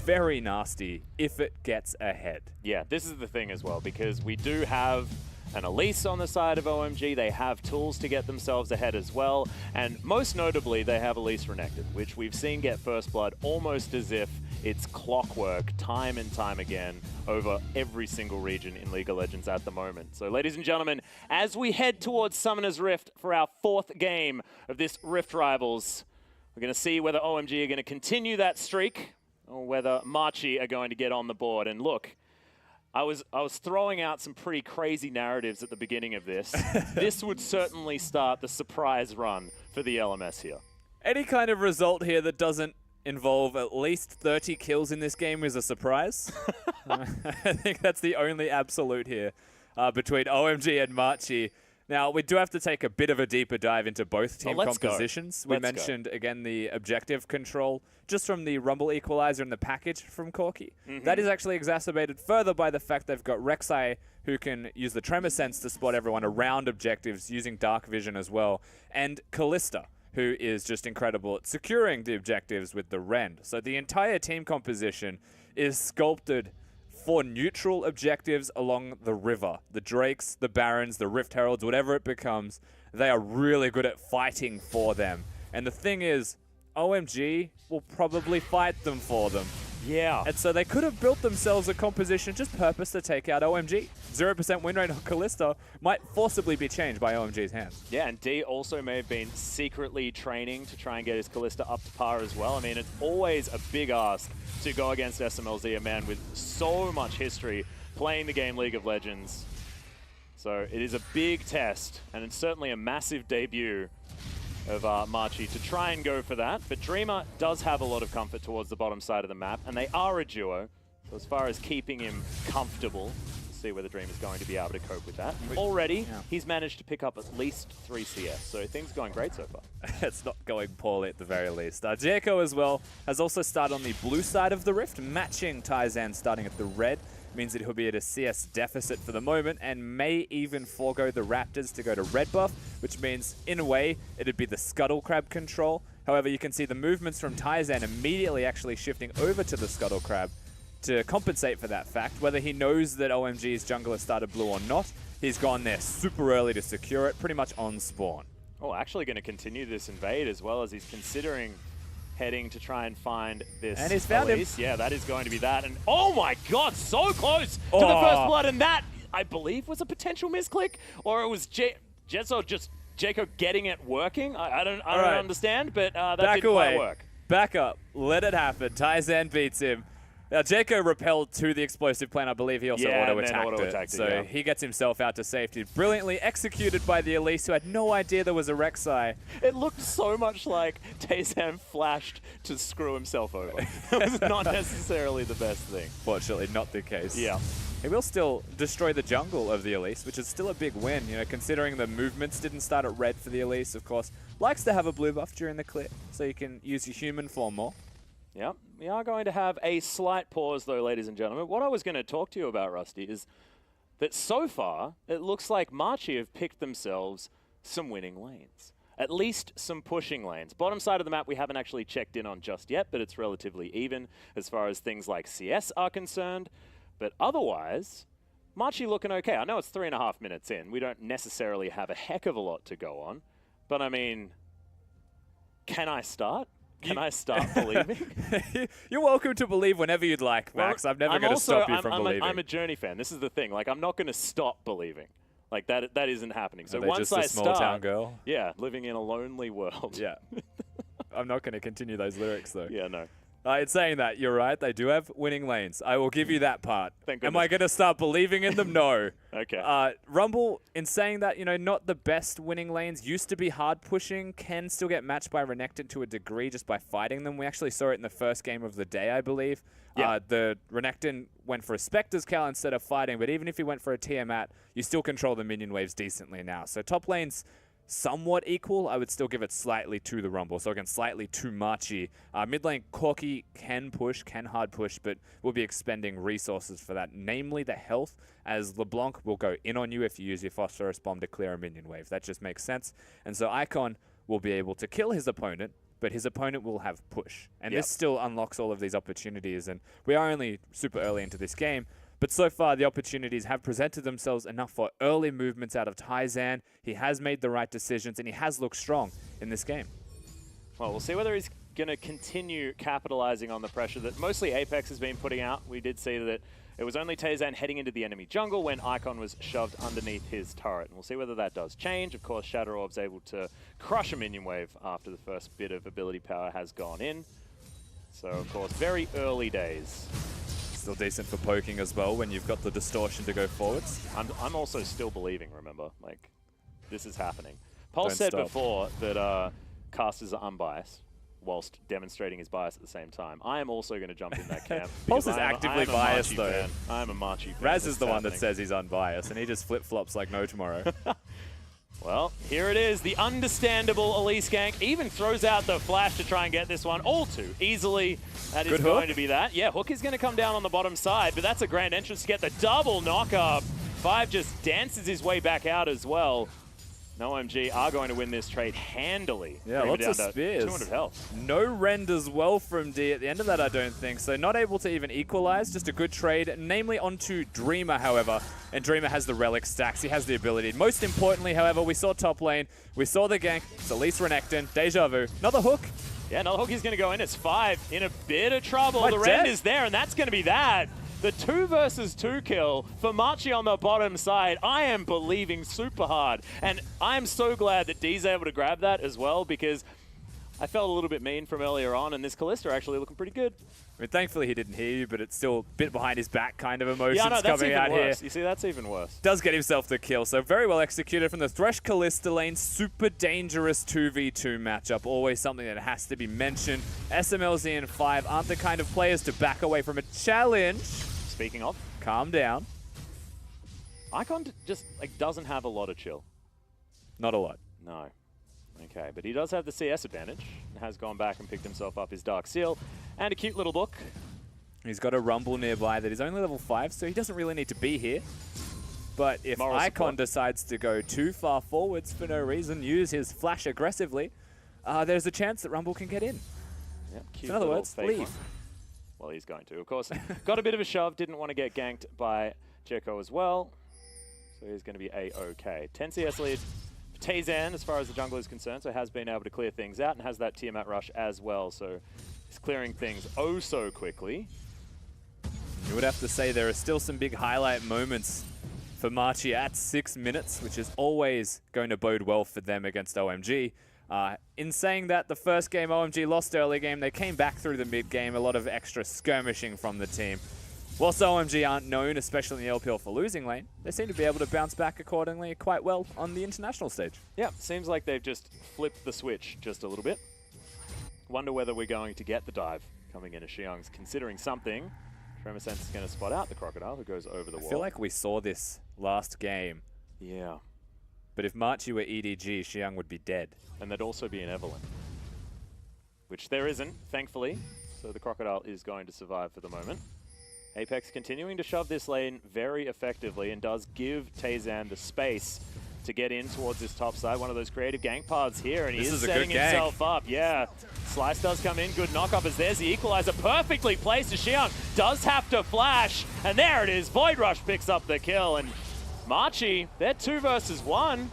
Speaker 2: very nasty if it gets ahead. Yeah,
Speaker 1: this is the thing as well, because we do have an Elise on the side of OMG. They have tools to get themselves ahead as well, and most notably, they have Elise Renekton, which we've seen get first blood almost as if it's clockwork time and time again over every single region in League of Legends at the moment. So ladies and gentlemen, as we head towards Summoner's Rift for our 4th game of this Rift Rivals, we're going to see whether OMG are going to continue that streak or whether Machi are going to get on the board. And look, I was throwing out some pretty crazy narratives at the beginning of this. This would certainly start the surprise run for the LMS here.
Speaker 2: Any kind of result here that doesn't involve at least 30 kills in this game is a surprise. I think that's the only absolute here between OMG and Machi. Now, we do have to take a bit of a deeper dive into both team compositions. We mentioned, again, the objective control just from the Rumble Equalizer and the package from Corki. That is actually exacerbated further by the fact they've got Rek'Sai, who can use the Tremor Sense to spot everyone around objectives using Dark Vision as well, and Callista, who is just incredible at securing the objectives with the Rend. So the entire team composition is sculpted for neutral objectives along the river. The Drakes, the Barons, the Rift Heralds, whatever it becomes, they are really good at fighting for them. And the thing is, OMG will probably fight them for them.
Speaker 1: Yeah.
Speaker 2: And so they could have built themselves a composition just purpose to take out OMG. 0% win rate on Callista might forcibly be changed by OMG's hands.
Speaker 1: Yeah, and D also may have been secretly training to try and get his Callista up to par as well. I mean, it's always a big ask to go against SMLZ, a man with so much history playing the game League of Legends. So it is a big test, and it's certainly a massive debut of Machi to try and go for that. But Dreamer does have a lot of comfort towards the bottom side of the map, and they are a duo. So as far as keeping him comfortable, see whether Dream is going to be able to cope with that. Already, he's managed to pick up at least 3 CS, so things going great so far.
Speaker 2: It's not going poorly at the very least. Jaco as well has also started on the blue side of the Rift, matching Taizan starting at the red. Means that he'll be at a CS deficit for the moment and may even forego the Raptors to go to red buff, which means, in a way, it'd be the Scuttle Crab control. However, you can see the movements from Taizan immediately actually shifting over to the Scuttle Crab to compensate for that fact. Whether he knows that OMG's jungler started blue or not, he's gone there super early to secure it, pretty much on spawn.
Speaker 1: Oh, actually going to continue this invade as well as he's considering heading to try and find this.
Speaker 2: And he's found him.
Speaker 1: Yeah, that is going to be that. And oh my god, so close to the first blood. And that, I believe, was a potential misclick. Or it was Jaco getting it working. I don't understand, but that didn't quite work.
Speaker 2: Back up. Let it happen. Taizan beats him. Now, Jaco repelled to the explosive plane. I believe he also auto-attacked it. So he gets himself out to safety. Brilliantly executed by the Elise, who had no idea there was a Rek'Sai.
Speaker 1: It looked so much like Taizan flashed to screw himself over. That was not necessarily the best thing.
Speaker 2: Fortunately, not the case.
Speaker 1: Yeah.
Speaker 2: He will still destroy the jungle of the Elise, which is still a big win. You know, considering the movements didn't start at red for the Elise, of course. Likes to have a blue buff during the clear, so you can use your human form more.
Speaker 1: Yep, we are going to have a slight pause though, ladies and gentlemen. What I was going to talk to you about, Rusty, is that so far, it looks like Machi have picked themselves some winning lanes. At least some pushing lanes. Bottom side of the map we haven't actually checked in on just yet, but it's relatively even as far as things like CS are concerned. But otherwise, Machi looking okay. I know it's 3.5 minutes in. We don't necessarily have a heck of a lot to go on. But I mean, can I start? Can I start believing?
Speaker 2: You're welcome to believe whenever you'd like, Max. I'm never going to stop you from believing.
Speaker 1: I'm a Journey fan. This is the thing. Like, I'm not going to stop believing. Like, that isn't happening. So
Speaker 2: once
Speaker 1: I
Speaker 2: start, small town girl?
Speaker 1: Yeah, living in a lonely world.
Speaker 2: Yeah. I'm not going to continue those lyrics, though.
Speaker 1: Yeah, no.
Speaker 2: In saying that, you're right. They do have winning lanes. I will give you that part.
Speaker 1: Thank goodness.
Speaker 2: Am I going to start believing in them? No.
Speaker 1: Okay.
Speaker 2: Rumble, in saying that, you know, not the best winning lanes, used to be hard pushing, can still get matched by Renekton to a degree just by fighting them. We actually saw it in the first game of the day, I believe. Yeah. The Renekton went for a Spectre's Cal instead of fighting, but even if he went for a Tiamat, you still control the minion waves decently now. So top lane's somewhat equal. I would still give it slightly to the Rumble. So again, slightly too muchy. Mid lane, Corki can push, can hard push, but we'll be expending resources for that, namely the health, as LeBlanc will go in on you if you use your Phosphorus Bomb to clear a minion wave. That just makes sense. And so Icon will be able to kill his opponent, but his opponent will have push. And this still unlocks all of these opportunities. And we are only super early into this game, but so far, the opportunities have presented themselves enough for early movements out of Taizan. He has made the right decisions, and he has looked strong in this game.
Speaker 1: Well, we'll see whether he's going to continue capitalizing on the pressure that mostly Apex has been putting out. We did see that it was only Taizan heading into the enemy jungle when Icon was shoved underneath his turret. And we'll see whether that does change. Of course, Shatter Orb's able to crush a minion wave after the first bit of ability power has gone in. So, of course, very early days.
Speaker 2: Still decent for poking as well when you've got the distortion to go forwards.
Speaker 1: I'm also still believing, remember. Like, this is happening. Pulse said before that casters are unbiased whilst demonstrating his bias at the same time. I am also going to jump in that camp.
Speaker 2: Pulse is actively biased, though.
Speaker 1: I am a Machi fan.
Speaker 2: Raz is the one that says he's unbiased, and he just flip-flops like no tomorrow.
Speaker 1: Well, here it is, the understandable Elise gank. Even throws out the flash to try and get this one all too easily. That is going to be that. Yeah, Hook is going to come down on the bottom side, but that's a grand entrance to get the double knock-up. 5 just dances his way back out as well. No OMG are going to win this trade handily.
Speaker 2: Yeah, lots of spears.
Speaker 1: 200 health.
Speaker 2: No rend as well from D at the end of that, I don't think. So not able to even equalize. Just a good trade, namely onto Dreamer, however. And Dreamer has the relic stacks. He has the ability. Most importantly, however, we saw top lane. We saw the gank. It's Elise Renekton. Deja vu. Another hook.
Speaker 1: Yeah, another hook is going to go in. It's 5 in a bit of trouble. The rend is there, and that's going to be that. The 2 versus 2 kill for Machi on the bottom side. I am believing super hard. And I'm so glad that D's able to grab that as well, because I felt a little bit mean from earlier on, and this Kalista actually looking pretty good.
Speaker 2: I mean, thankfully he didn't hear you, but it's still a bit behind his back kind of emotions
Speaker 1: coming out here.
Speaker 2: You
Speaker 1: see, that's even worse.
Speaker 2: Does get himself the kill, so very well executed from the Thresh Kalista lane. Super dangerous 2v2 matchup, always something that has to be mentioned. SMLZ and 5 aren't the kind of players to back away from a challenge.
Speaker 1: Speaking of,
Speaker 2: calm down.
Speaker 1: Icon just like doesn't have a lot of chill.
Speaker 2: Not a lot.
Speaker 1: No. Okay, but he does have the CS advantage. Has gone back and picked himself up his Dark Seal. And a cute little book.
Speaker 2: He's got a Rumble nearby that is only level 5, so he doesn't really need to be here. But if
Speaker 1: Moral
Speaker 2: Icon
Speaker 1: support.
Speaker 2: decides to go too far forwards for no reason, use his flash aggressively, there's a chance that Rumble can get in.
Speaker 1: Yep, cute
Speaker 2: So in other
Speaker 1: little
Speaker 2: words,
Speaker 1: fake
Speaker 2: leave.
Speaker 1: one. Well, he's going to, of course. Got a bit of a shove, didn't want to get ganked by Jekko as well. So he's going to be A-OK. 10 CS lead for Tazan as far as the jungle is concerned, so has been able to clear things out and has that Tiamat rush as well. So he's clearing things oh so quickly.
Speaker 2: You would have to say there are still some big highlight moments for Machi at 6 minutes, which is always going to bode well for them against OMG. In saying that, the first game OMG lost early game, they came back through the mid game, a lot of extra skirmishing from the team. Whilst OMG aren't known, especially in the LPL, for losing lane, they seem to be able to bounce back accordingly quite well on the international stage. Yeah,
Speaker 1: seems like they've just flipped the switch just a little bit. Wonder whether we're going to get the dive coming in as Xiang's considering something. Tremasense is going to spot out the Crocodile who goes over the wall.
Speaker 2: I feel like we saw this last game.
Speaker 1: Yeah.
Speaker 2: But if Machi were EDG, Xiang would be dead.
Speaker 1: And there'd also be an Evelyn. Which there isn't, thankfully. So the Crocodile is going to survive for the moment. Apex continuing to shove this lane very effectively and does give Tazan the space to get in towards this top side. One of those creative gank paths here, and he is setting himself up. Yeah, Slice does come in, good knock-up as there's the equalizer. Perfectly placed as Xiang does have to flash, and there it is. Void Rush picks up the kill, and Machi, they're 2 versus 1.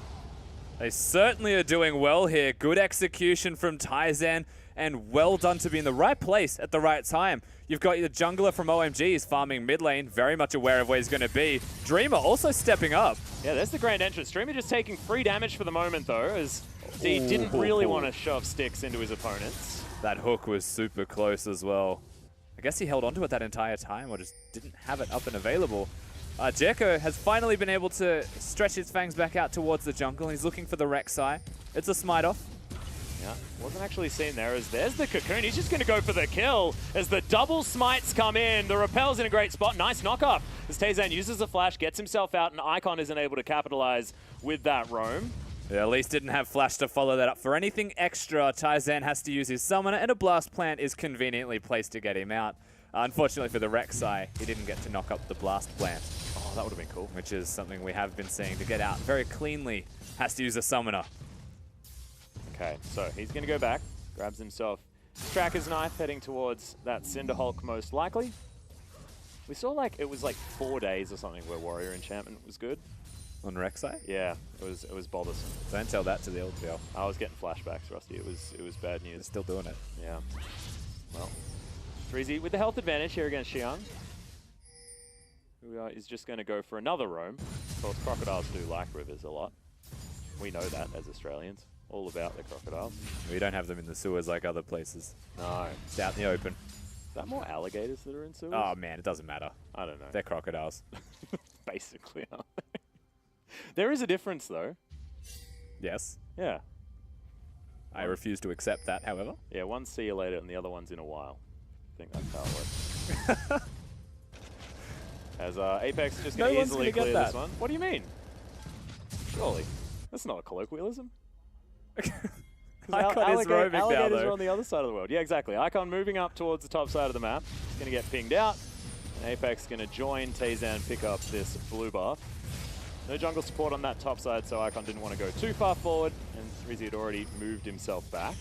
Speaker 2: They certainly are doing well here. Good execution from Tazan, and well done to be in the right place at the right time. You've got your jungler from OMG, he's farming mid lane, very much aware of where he's going to be. Dreamer also stepping up.
Speaker 1: Yeah, there's the grand entrance. Dreamer just taking free damage for the moment, though, as he didn't really want to shove sticks into his opponents.
Speaker 2: That hook was super close as well. I guess he held onto it that entire time, or just didn't have it up and available. Jekko has finally been able to stretch his fangs back out towards the jungle. He's looking for the Rek'Sai. It's a smite off.
Speaker 1: Yeah, wasn't actually seen there as there's the Cocoon. He's just going to go for the kill as the double smites come in. The Repel's in a great spot. Nice knock-up as Tazan uses the flash, gets himself out, and Icon isn't able to capitalize with that roam.
Speaker 2: Yeah, at least didn't have flash to follow that up. For anything extra, Tazan has to use his summoner, and a blast plant is conveniently placed to get him out. Unfortunately for the Rek'Sai, he didn't get to knock up the blast plant.
Speaker 1: Oh, that would have been cool.
Speaker 2: Which is something we have been seeing to get out very cleanly. Has to use a summoner.
Speaker 1: Okay, so he's going to go back, grabs himself Tracker's Knife, heading towards that Cinder Hulk most likely. We saw like, it was like 4 days or something where Warrior Enchantment was good.
Speaker 2: On Rek'Sai?
Speaker 1: Yeah, it was bothersome.
Speaker 2: Don't tell that to the LPL.
Speaker 1: I was getting flashbacks, Rusty. It was bad news.
Speaker 2: They're still doing it.
Speaker 1: Yeah. Well, Freezy with the health advantage here against Xiang. Who is just going to go for another roam. Of course, crocodiles do like rivers a lot. We know that as Australians. All about the crocodiles.
Speaker 2: We don't have them in the sewers like other places.
Speaker 1: No.
Speaker 2: It's out in the open.
Speaker 1: Is that more alligators that are in sewers?
Speaker 2: Oh man, it doesn't matter.
Speaker 1: I don't know.
Speaker 2: They're crocodiles.
Speaker 1: Basically, aren't they? There is a difference though.
Speaker 2: Yes.
Speaker 1: Yeah.
Speaker 2: I refuse to accept that, however.
Speaker 1: Yeah, one's see you later and the other one's in a while. I think that's how it works. As Apex is just going to easily clear this one. What do you mean? Surely. That's not a colloquialism.
Speaker 2: Icon is roaming now,
Speaker 1: alligators
Speaker 2: though.
Speaker 1: are on the other side of the world. Yeah, exactly. Icon moving up towards the top side of the map. He's going to get pinged out. And Apex is going to join Tazan, pick up this blue buff. No jungle support on that top side, so Icon didn't want to go too far forward. And Rizzy had already moved himself back.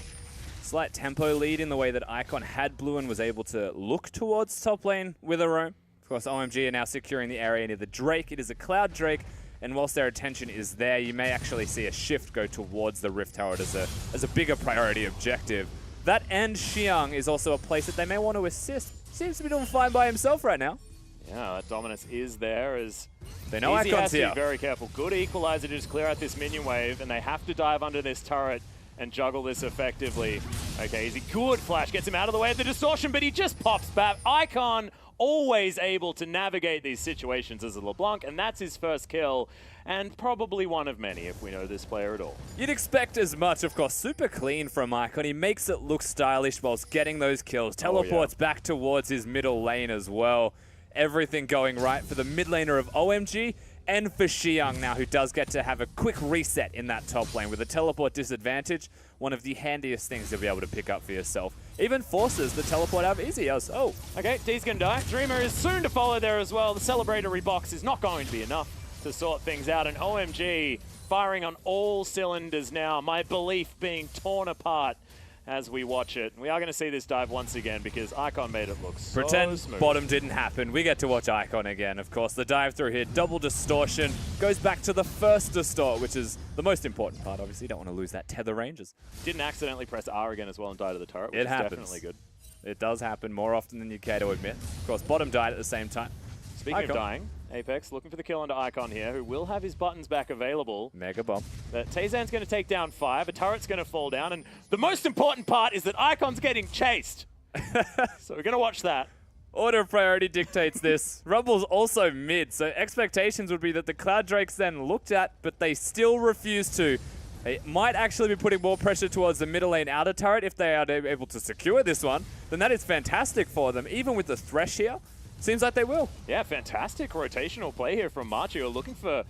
Speaker 2: Slight tempo lead in the way that Icon had blue and was able to look towards top lane with a roam. Of course, OMG are now securing the area near the Drake. It is a Cloud Drake. And whilst their attention is there, you may actually see a shift go towards the Rift Tower as a bigger priority objective. That and Xiang is also a place that they may want to assist. Seems to be doing fine by himself right now.
Speaker 1: Yeah, that dominance is there as
Speaker 2: they know
Speaker 1: Easy
Speaker 2: Icon's
Speaker 1: has to
Speaker 2: here.
Speaker 1: be very careful. Good equalizer to just clear out this minion wave, and they have to dive under this turret and juggle this effectively. Okay, Easy, good flash, gets him out of the way of the distortion, but he just pops back. Icon always able to navigate these situations as a LeBlanc, and that's his first kill, and probably one of many if we know this player at all.
Speaker 2: You'd expect as much, of course. Super clean from Icon. He makes it look stylish whilst getting those kills. Teleports back towards his middle lane as well. Everything going right for the mid laner of OMG. and for Xiang now, who does get to have a quick reset in that top lane with a teleport disadvantage. One of the handiest things you'll be able to pick up for yourself. Even forces the teleport out of Easy. Oh.
Speaker 1: Okay, D's going to die. Dreamer is soon to follow there as well. The celebratory box is not going to be enough to sort things out. And OMG firing on all cylinders now. My belief being torn apart as we watch it. We are going to see this dive once again because Icon made it look so
Speaker 2: Pretend
Speaker 1: smooth.
Speaker 2: bottom didn't happen. We get to watch Icon again, of course. The dive through here, double distortion, goes back to the first distort, which is the most important part, obviously. You don't want to lose that tether ranges.
Speaker 1: Didn't accidentally press R again as well and die to the turret, which
Speaker 2: It
Speaker 1: is
Speaker 2: happens.
Speaker 1: definitely good.
Speaker 2: It does happen more often than you care to admit. Of course, bottom died at the same time.
Speaker 1: Speaking
Speaker 2: Icon.
Speaker 1: of dying, Apex looking for the kill onto Icon here, who will have his buttons back available.
Speaker 2: Mega bomb.
Speaker 1: But Tazan's going to take down 5, a turret's going to fall down, and the most important part is that Icon's getting chased. So we're going to watch that.
Speaker 2: Order of priority dictates this. Rumble's also mid, so expectations would be that the Cloud Drakes then looked at, but they still refuse to. They might actually be putting more pressure towards the middle lane outer turret if they are able to secure this one. Then that is fantastic for them, even with the Thresh here. Seems like they will.
Speaker 1: Yeah, fantastic rotational play here from Machi, who are looking for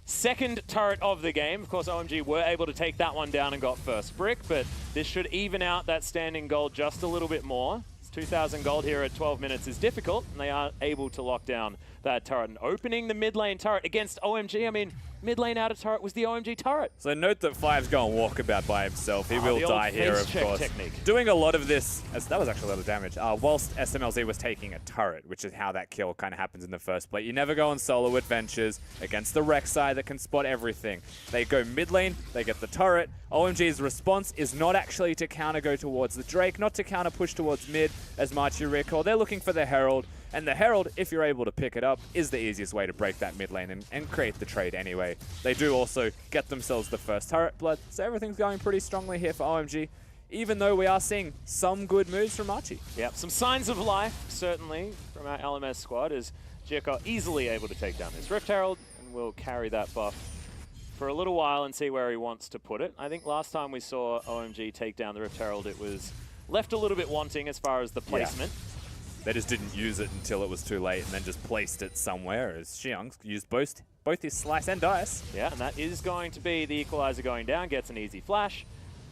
Speaker 1: second turret of the game. Of course, OMG were able to take that one down and got first brick, but this should even out that standing gold just a little bit more. 2,000 gold here at 12 minutes is difficult, and they are able to lock down that turret. And opening the mid lane turret against OMG, I mean, mid lane outer turret was the OMG turret.
Speaker 2: So note that Five's going walkabout by himself. He will die here, of course.
Speaker 1: Technique.
Speaker 2: Doing a lot of this, as that was actually a lot of damage, whilst SMLZ was taking a turret, which is how that kill kind of happens in the first place. You never go on solo adventures against the Rek'Sai that can spot everything. They go mid lane, they get the turret. OMG's response is not actually to counter go towards the Drake, not to counter push towards mid, as Machi recall. They're looking for the Herald. And the Herald, if you're able to pick it up, is the easiest way to break that mid lane and create the trade anyway. They do also get themselves the first turret blood, so everything's going pretty strongly here for OMG, even though we are seeing some good moves from Machi.
Speaker 1: Yep, some signs of life, certainly, from our LMS squad, as Jericho easily able to take down this Rift Herald, and will carry that buff for a little while and see where he wants to put it. I think last time we saw OMG take down the Rift Herald, it was left a little bit wanting as far as the placement.
Speaker 2: Yeah. They just didn't use it until it was too late and then just placed it somewhere, as Xiang used both his slice and dice.
Speaker 1: Yeah, and that is going to be the equalizer going down, gets an easy flash,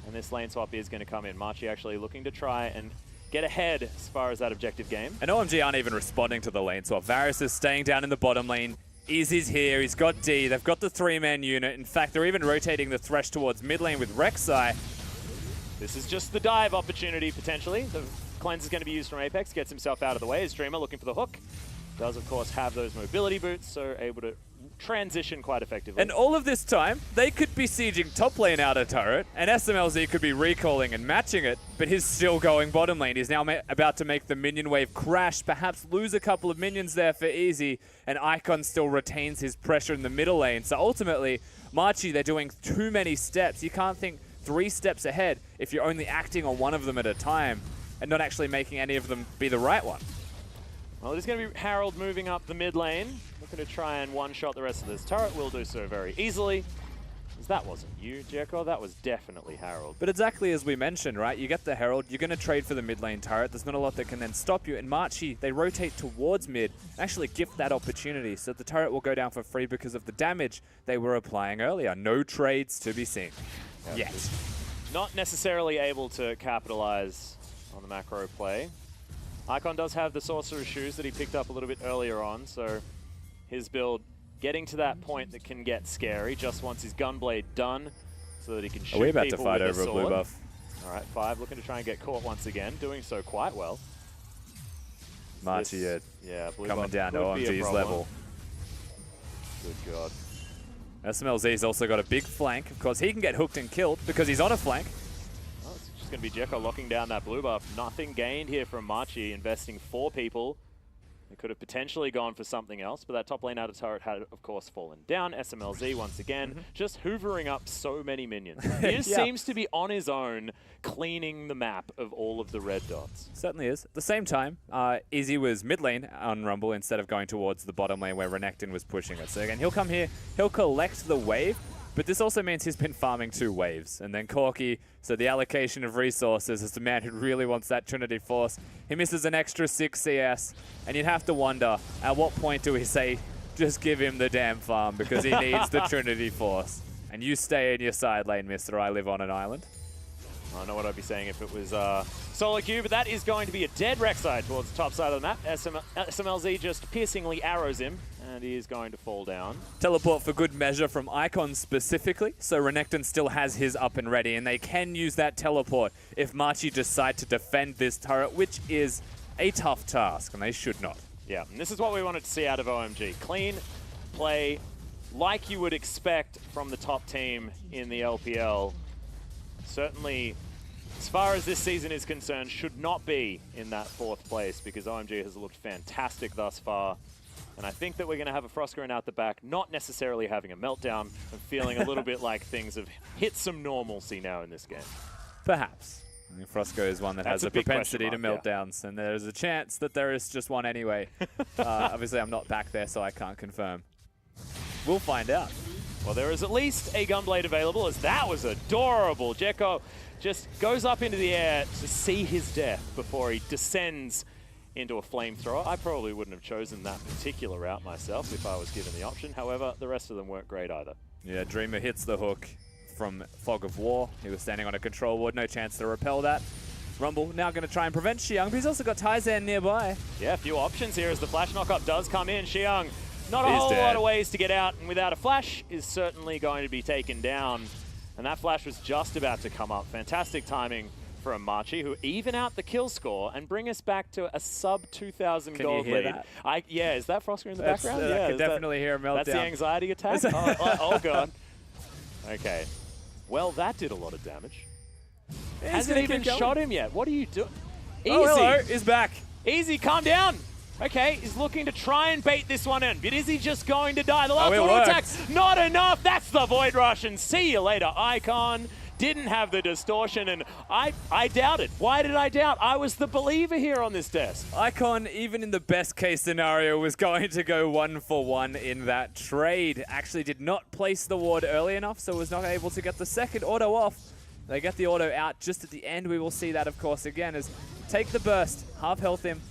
Speaker 1: and this lane swap is going to come in. Machi actually looking to try and get ahead as far as that objective game.
Speaker 2: And OMG aren't even responding to the lane swap. Varus is staying down in the bottom lane. Easy's here, he's got D, they've got the 3-man unit. In fact, they're even rotating the Thresh towards mid lane with Rek'Sai.
Speaker 1: This is just the dive opportunity, potentially. The cleanse is going to be used from Apex, gets himself out of the way as Dreamer looking for the hook. Does, of course, have those mobility boots, so able to transition quite effectively.
Speaker 2: And all of this time, they could be sieging top lane outer turret, and SMLZ could be recalling and matching it, but he's still going bottom lane. He's now about to make the minion wave crash, perhaps lose a couple of minions there for Easy, and Icon still retains his pressure in the middle lane. So ultimately, Machi, they're doing too many steps. You can't think 3 steps ahead if you're only acting on one of them at a time and not actually making any of them be the right one.
Speaker 1: Well, it is going to be Harold moving up the mid lane, looking to try and one-shot the rest of this turret. Will do so very easily. As that wasn't you, Jericho. That was definitely Harold.
Speaker 2: But exactly as we mentioned, right? You get the Herald, you're going to trade for the mid lane turret. There's not a lot that can then stop you. And Machi, they rotate towards mid, actually gift that opportunity. So the turret will go down for free because of the damage they were applying earlier. No trades to be seen. Yet.
Speaker 1: Not necessarily able to capitalize on the macro play. Icon does have the Sorcerer's Shoes that he picked up a little bit earlier on, so his build getting to that point that can get scary. Just wants his Gunblade done so that he can shoot people with a sword.
Speaker 2: Are we about to fight over a blue buff?
Speaker 1: All right, 5 looking to try and get caught once again, doing so quite well.
Speaker 2: Machi,
Speaker 1: yeah, blue
Speaker 2: coming
Speaker 1: buff
Speaker 2: down to OMG's level.
Speaker 1: Good God.
Speaker 2: SMLZ's also got a big flank. Of course, he can get hooked and killed because he's on a flank.
Speaker 1: Oh, it's just going to be Jekko locking down that blue buff. Nothing gained here from Machi, investing 4 people. They could have potentially gone for something else, but that top lane outer turret had, of course, fallen down. SMLZ, once again, just hoovering up so many minions. He just seems to be on his own, cleaning the map of all of the red dots.
Speaker 2: Certainly is. At the same time, Easy was mid lane on Rumble instead of going towards the bottom lane where Renekton was pushing it. So again, he'll come here, he'll collect the wave, but this also means he's been farming 2 waves. And then Corki, so the allocation of resources as the man who really wants that Trinity Force, he misses an extra 6 CS. And you'd have to wonder, at what point do we say, just give him the damn farm because he needs the Trinity Force. And you stay in your side lane, mister. I live on an island.
Speaker 1: I don't know what I'd be saying if it was solo queue, but that is going to be a dead Rek'Sai towards the top side of the map. SMLZ just piercingly arrows him, and he is going to fall down.
Speaker 2: Teleport for good measure from Icon specifically, so Renekton still has his up and ready, and they can use that teleport if Machi decide to defend this turret, which is a tough task, and they should not.
Speaker 1: Yeah, and this is what we wanted to see out of OMG. Clean play like you would expect from the top team in the LPL. Certainly, as far as this season is concerned, should not be in that 4th place because OMG has looked fantastic thus far. And I think that we're going to have a Froscarin out the back, not necessarily having a meltdown and feeling a little bit like things have hit some normalcy now in this game.
Speaker 2: Perhaps. I mean, Frosco is one that has a propensity to meltdowns, and there's a chance that there is just one anyway. Obviously, I'm not back there, so I can't confirm. We'll find out.
Speaker 1: Well, there is at least a Gunblade available, as that was adorable. Jekko just goes up into the air to see his death before he descends into a flamethrower. I probably wouldn't have chosen that particular route myself if I was given the option. However, the rest of them weren't great either.
Speaker 2: Yeah, Dreamer hits the hook from Fog of War. He was standing on a control ward, no chance to repel that. Rumble now going to try and prevent Xiang, but he's also got Taizan nearby.
Speaker 1: Yeah, a few options here as the flash knockup does come in. Xiang, not a whole lot of ways to get out, and without a flash is certainly going to be taken down. And that flash was just about to come up. Fantastic timing from Machi, who even out the kill score and bring us back to a sub 2,000 gold lead. Yeah, is that Froscarin in the background?
Speaker 2: Yeah, I can definitely hear a meltdown.
Speaker 1: That's the anxiety attack? oh, God. Okay. Well, that did a lot of damage. Hasn't even shot him yet. What are you doing? Easy.
Speaker 2: Oh, hello. He's back.
Speaker 1: Easy, calm down. Okay, he's looking to try and bait this one in, but is he just going to die? The last auto attack's not enough. That's the Void Rush, and see you later, Icon. Didn't have the distortion, and I doubted. Why did I doubt? I was the believer here on this desk.
Speaker 2: Icon, even in the best case scenario, was going to go 1-for-1 in that trade. Actually did not place the ward early enough, so was not able to get the second auto off. They get the auto out just at the end. We will see that, of course, again, as take the burst, half health him,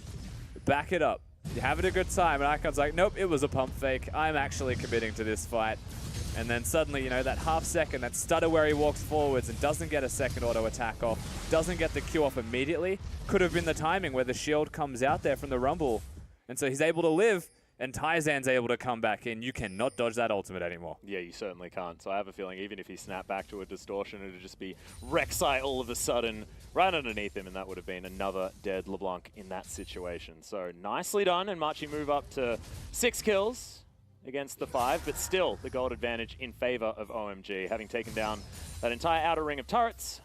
Speaker 2: back it up. You're having a good time, and Icon's like, nope, it was a pump fake. I'm actually committing to this fight. And then suddenly, you know, that half second, that stutter where he walks forwards and doesn't get a second auto attack off, doesn't get the Q off immediately, could have been the timing where the shield comes out there from the Rumble. And so he's able to live, and Taizan's able to come back in. You cannot dodge that ultimate anymore.
Speaker 1: Yeah, you certainly can't. So I have a feeling even if he snapped back to a distortion, it would just be Rek'Sai all of a sudden right underneath him, and that would have been another dead LeBlanc in that situation. So nicely done, and Machi move up to 6 kills against the 5, but still the gold advantage in favor of OMG. Having taken down that entire outer ring of turrets,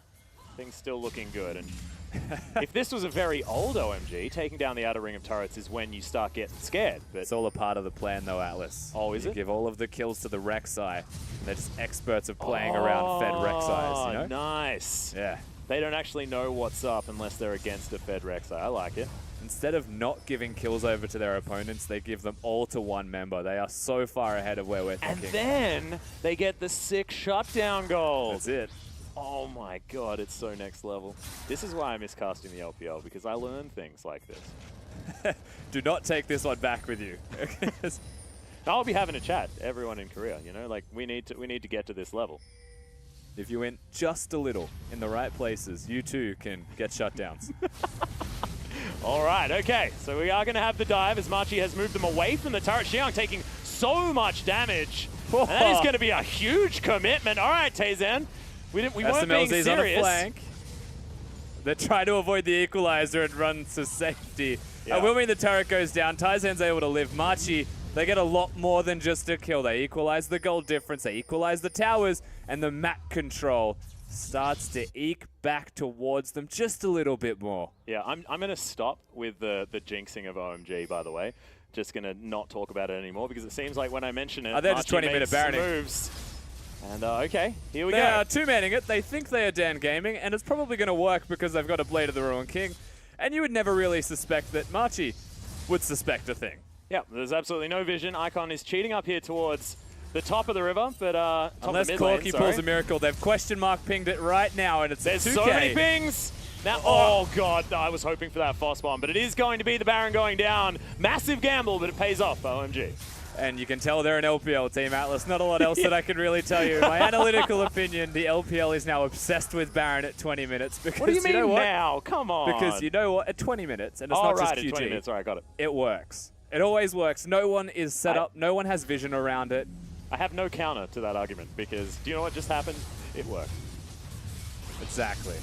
Speaker 1: things still looking good. And if this was a very old OMG, taking down the outer ring of turrets is when you start getting scared. But
Speaker 2: it's all a part of the plan, though, Atlas.
Speaker 1: Oh, is it?
Speaker 2: You give all of the kills to the Rek'Sai. They're just experts of playing around fed Rek'Sais, you know?
Speaker 1: Nice.
Speaker 2: Yeah.
Speaker 1: They don't actually know what's up unless they're against a fed Rek'Sai. I like it.
Speaker 2: Instead of not giving kills over to their opponents, they give them all to one member. They are so far ahead of where we're thinking.
Speaker 1: And then they get the 6 shutdown gold.
Speaker 2: That's it.
Speaker 1: Oh my God, it's so next level. This is why I miss casting the LPL, because I learn things like this.
Speaker 2: Do not take this one back with you.
Speaker 1: I'll be having a chat, everyone in Korea, you know, like we need to get to this level.
Speaker 2: If you went just a little in the right places, you too can get shutdowns.
Speaker 1: All right, okay, so we are going to have the dive as Machi has moved them away from the turret. Xiang taking so much damage. And that is going to be a huge commitment. All right, Taizan, we weren't being serious.
Speaker 2: On a flank. They're trying to avoid the equalizer and run to safety.
Speaker 1: Yeah.
Speaker 2: Will mean the turret goes down. Taizan's able to live. Machi, they get a lot more than just a kill. They equalize the gold difference. They equalize the towers, and the map control starts to eke back towards them just a little bit more.
Speaker 1: Yeah, I'm going to stop with the jinxing of OMG, by the way. Just going to not talk about it anymore because it seems like when I mention it,
Speaker 2: they're just 20-minute baroning
Speaker 1: moves. And okay, here we go.
Speaker 2: They are two-manning it. They think they are Dan Gaming, and it's probably going to work because they've got a Blade of the Ruined King. And you would never really suspect that Machi would suspect a thing.
Speaker 1: Yeah, there's absolutely no vision. Icon is cheating up here towards the top of the river, but
Speaker 2: unless Corky pulls a miracle, they've question mark pinged it right now, and it's
Speaker 1: there's
Speaker 2: 2K.
Speaker 1: So many pings. Now, oh God, I was hoping for that Foss bomb, but it is going to be the Baron going down. Massive gamble, but it pays off, OMG.
Speaker 2: And you can tell they're an LPL team, Atlas. Not a lot else that I can really tell you. In my analytical opinion, the LPL is now obsessed with Baron at 20 minutes. Because
Speaker 1: what do you mean
Speaker 2: know what?
Speaker 1: now? Come on.
Speaker 2: Because you know what? At 20 minutes, and it's not just QG.
Speaker 1: At 20 minutes. All right, got it.
Speaker 2: It works. It always works. No one is set up. No one has vision around it.
Speaker 1: I have no counter to that argument because do you know what just happened? It worked.
Speaker 2: Exactly.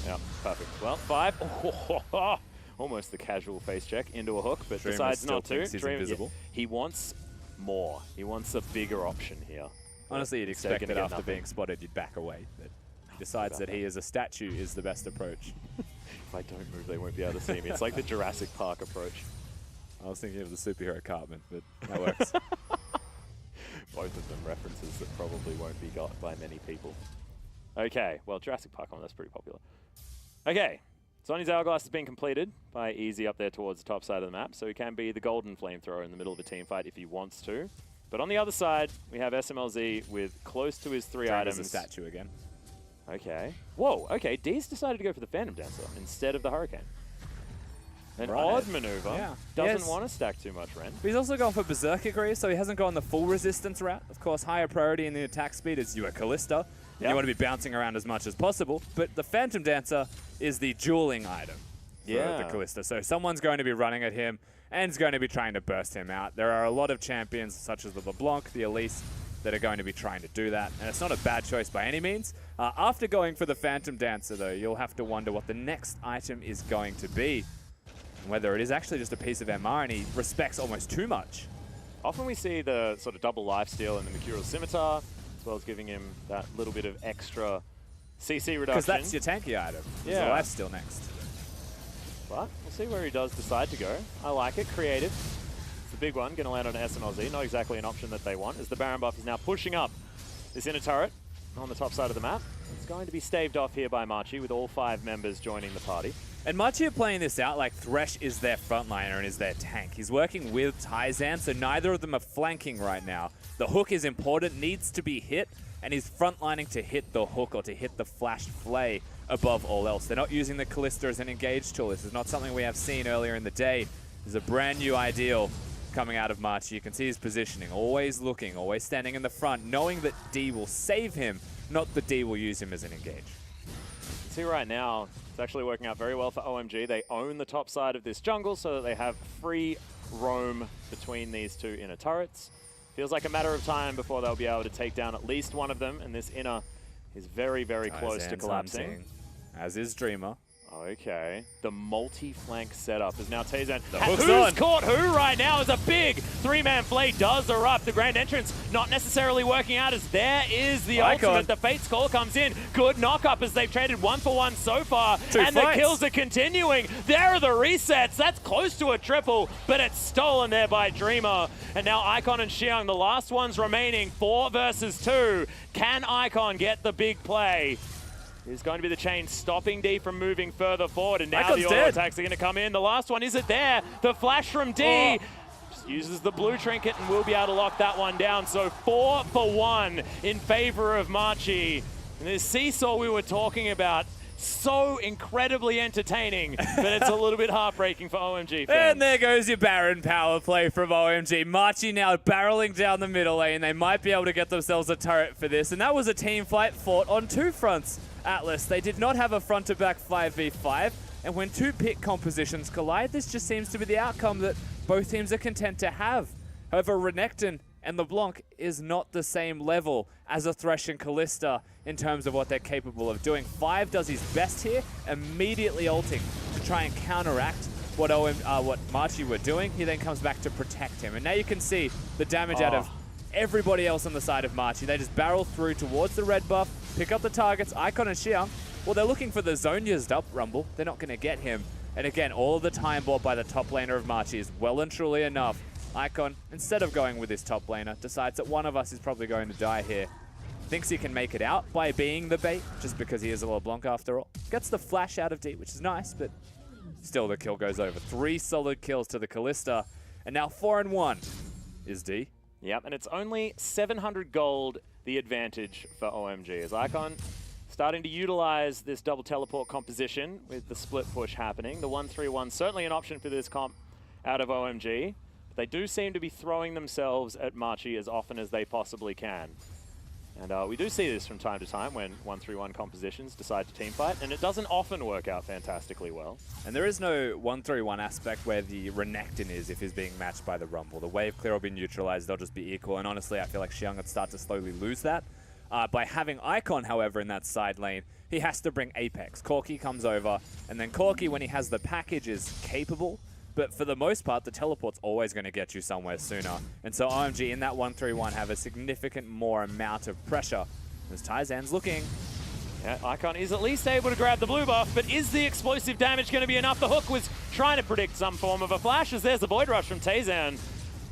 Speaker 1: Yeah, perfect. Well, 5. Almost the casual face check into a hook, but
Speaker 2: Dreamer
Speaker 1: decides not to.
Speaker 2: He's invisible.
Speaker 1: He wants more. He wants a bigger option here.
Speaker 2: Honestly, you'd expect that after being spotted, you'd back away. But he decides that he as a statue is the best approach.
Speaker 1: If I don't move, they won't be able to see me. It's like the Jurassic Park approach.
Speaker 2: I was thinking of the superhero Cartman, but that works.
Speaker 1: Both of them references that probably won't be got by many people. Okay, well, Jurassic Park, that's pretty popular. Okay, Sonny's Hourglass has been completed by Easy up there towards the top side of the map, so he can be the golden flamethrower in the middle of a team fight if he wants to. But on the other side, we have SMLZ with close to his 3 items.
Speaker 2: A statue again.
Speaker 1: Okay. Whoa, okay, D's decided to go for the Phantom Dancer instead of the Hurricane. An odd maneuver.
Speaker 2: Yeah.
Speaker 1: Doesn't want to stack too much Ren.
Speaker 2: But he's also gone for Berserker Grease, so he hasn't gone the full resistance route. Of course, higher priority in the attack speed is you are Callista. Yep. You want to be bouncing around as much as possible. But the Phantom Dancer is the dueling item for the Callista. So someone's going to be running at him and is going to be trying to burst him out. There are a lot of champions such as the LeBlanc, the Elise, that are going to be trying to do that. And it's not a bad choice by any means. After going for the Phantom Dancer, though, you'll have to wonder what the next item is going to be. Whether it is actually just a piece of MR and he respects almost too much.
Speaker 1: Often we see the sort of double lifesteal and the Mercurial Scimitar, as well as giving him that little bit of extra CC reduction.
Speaker 2: Because that's your tanky item. Yeah. The lifesteal next.
Speaker 1: But we'll see where he does decide to go. I like it. Creative. It's the big one. Going to land on an SMLZ. Not exactly an option that they want, as the Baron buff is now pushing up this inner turret on the top side of the map. It's going to be staved off here by Machi, with all 5 members joining the party.
Speaker 2: And Machi are playing this out like Thresh is their frontliner and is their tank. He's working with Taizan, so neither of them are flanking right now. The hook is important, needs to be hit, and he's frontlining to hit the hook or to hit the flash flay above all else. They're not using the Callista as an engage tool. This is not something we have seen earlier in the day. This is a brand new ideal coming out of Machi. You can see his positioning, always looking, always standing in the front, knowing that D will save him, not that D will use him as an engage.
Speaker 1: See right now, it's actually working out very well for OMG. They own the top side of this jungle so that they have free roam between these 2 inner turrets. Feels like a matter of time before they'll be able to take down at least one of them, and this inner is very, very close to collapsing.
Speaker 2: Hunting, as is Dreamer.
Speaker 1: Okay. The multi-flank setup is now Taizan.
Speaker 2: Who's
Speaker 1: caught who right now is a big 3-man flay does erupt. The grand entrance not necessarily working out, as there is the ultimate. The Fate's Call comes in. Good knock-up as they've traded 1 for 1 so far. And the kills are continuing. There are the resets. That's close to a triple, but it's stolen there by Dreamer. And now Icon and Xiang, the last ones remaining, 4 versus 2. Can Icon get the big play? Is going to be the chain stopping D from moving further forward, and now
Speaker 2: Icon's
Speaker 1: the auto attacks are going to come in. The last one, is it there? The flash from D just uses the blue trinket and will be able to lock that one down. So 4 for 1 in favor of Machi. And this seesaw we were talking about, so incredibly entertaining, but it's a little bit heartbreaking for OMG fans.
Speaker 2: And there goes your Baron power play from OMG. Machi now barreling down the middle lane. They might be able to get themselves a turret for this. And that was a team fight fought on 2 fronts. Atlas, they did not have a front-to-back 5v5. And when 2 pick compositions collide, this just seems to be the outcome that both teams are content to have. However, Renekton and LeBlanc is not the same level as a Thresh and Callista in terms of what they're capable of doing. 5 does his best here, immediately ulting to try and counteract what Machi were doing. He then comes back to protect him. And now you can see the damage out of everybody else on the side of Machi. They just barrel through towards the red buff, pick up the targets, Icon and Xiang. Well, they're looking for the Zonya's up Rumble. They're not going to get him. And again, all of the time bought by the top laner of Machi is well and truly enough. Icon, instead of going with his top laner, decides that one of us is probably going to die here. Thinks he can make it out by being the bait, just because he is a LeBlanc after all. Gets the flash out of D, which is nice, but still the kill goes over. 3 solid kills to the Callista, and now 4-1 is D.
Speaker 1: Yep, and it's only 700 gold the advantage for OMG, as Icon starting to utilize this double teleport composition with the split push happening. The 1-3-1 certainly an option for this comp out of OMG. They do seem to be throwing themselves at Machi as often as they possibly can. And we do see this from time to time when 1-3-1 compositions decide to team fight, and it doesn't often work out fantastically well.
Speaker 2: And there is no 1-3-1 aspect where the Renekton is if he's being matched by the Rumble. The wave clear will be neutralized, they'll just be equal, and honestly, I feel like Xiang would start to slowly lose that. By having Icon, however, in that side lane, he has to bring Apex. Corki comes over, and then Corki, when he has the package, is capable. But for the most part, the teleport's always going to get you somewhere sooner. And so OMG in that 1-3-1 have a significant more amount of pressure. As Taizan's looking.
Speaker 1: Yeah, Icon is at least able to grab the blue buff, but is the explosive damage going to be enough? The Hook was trying to predict some form of a flash, as there's a Void Rush from Taizan.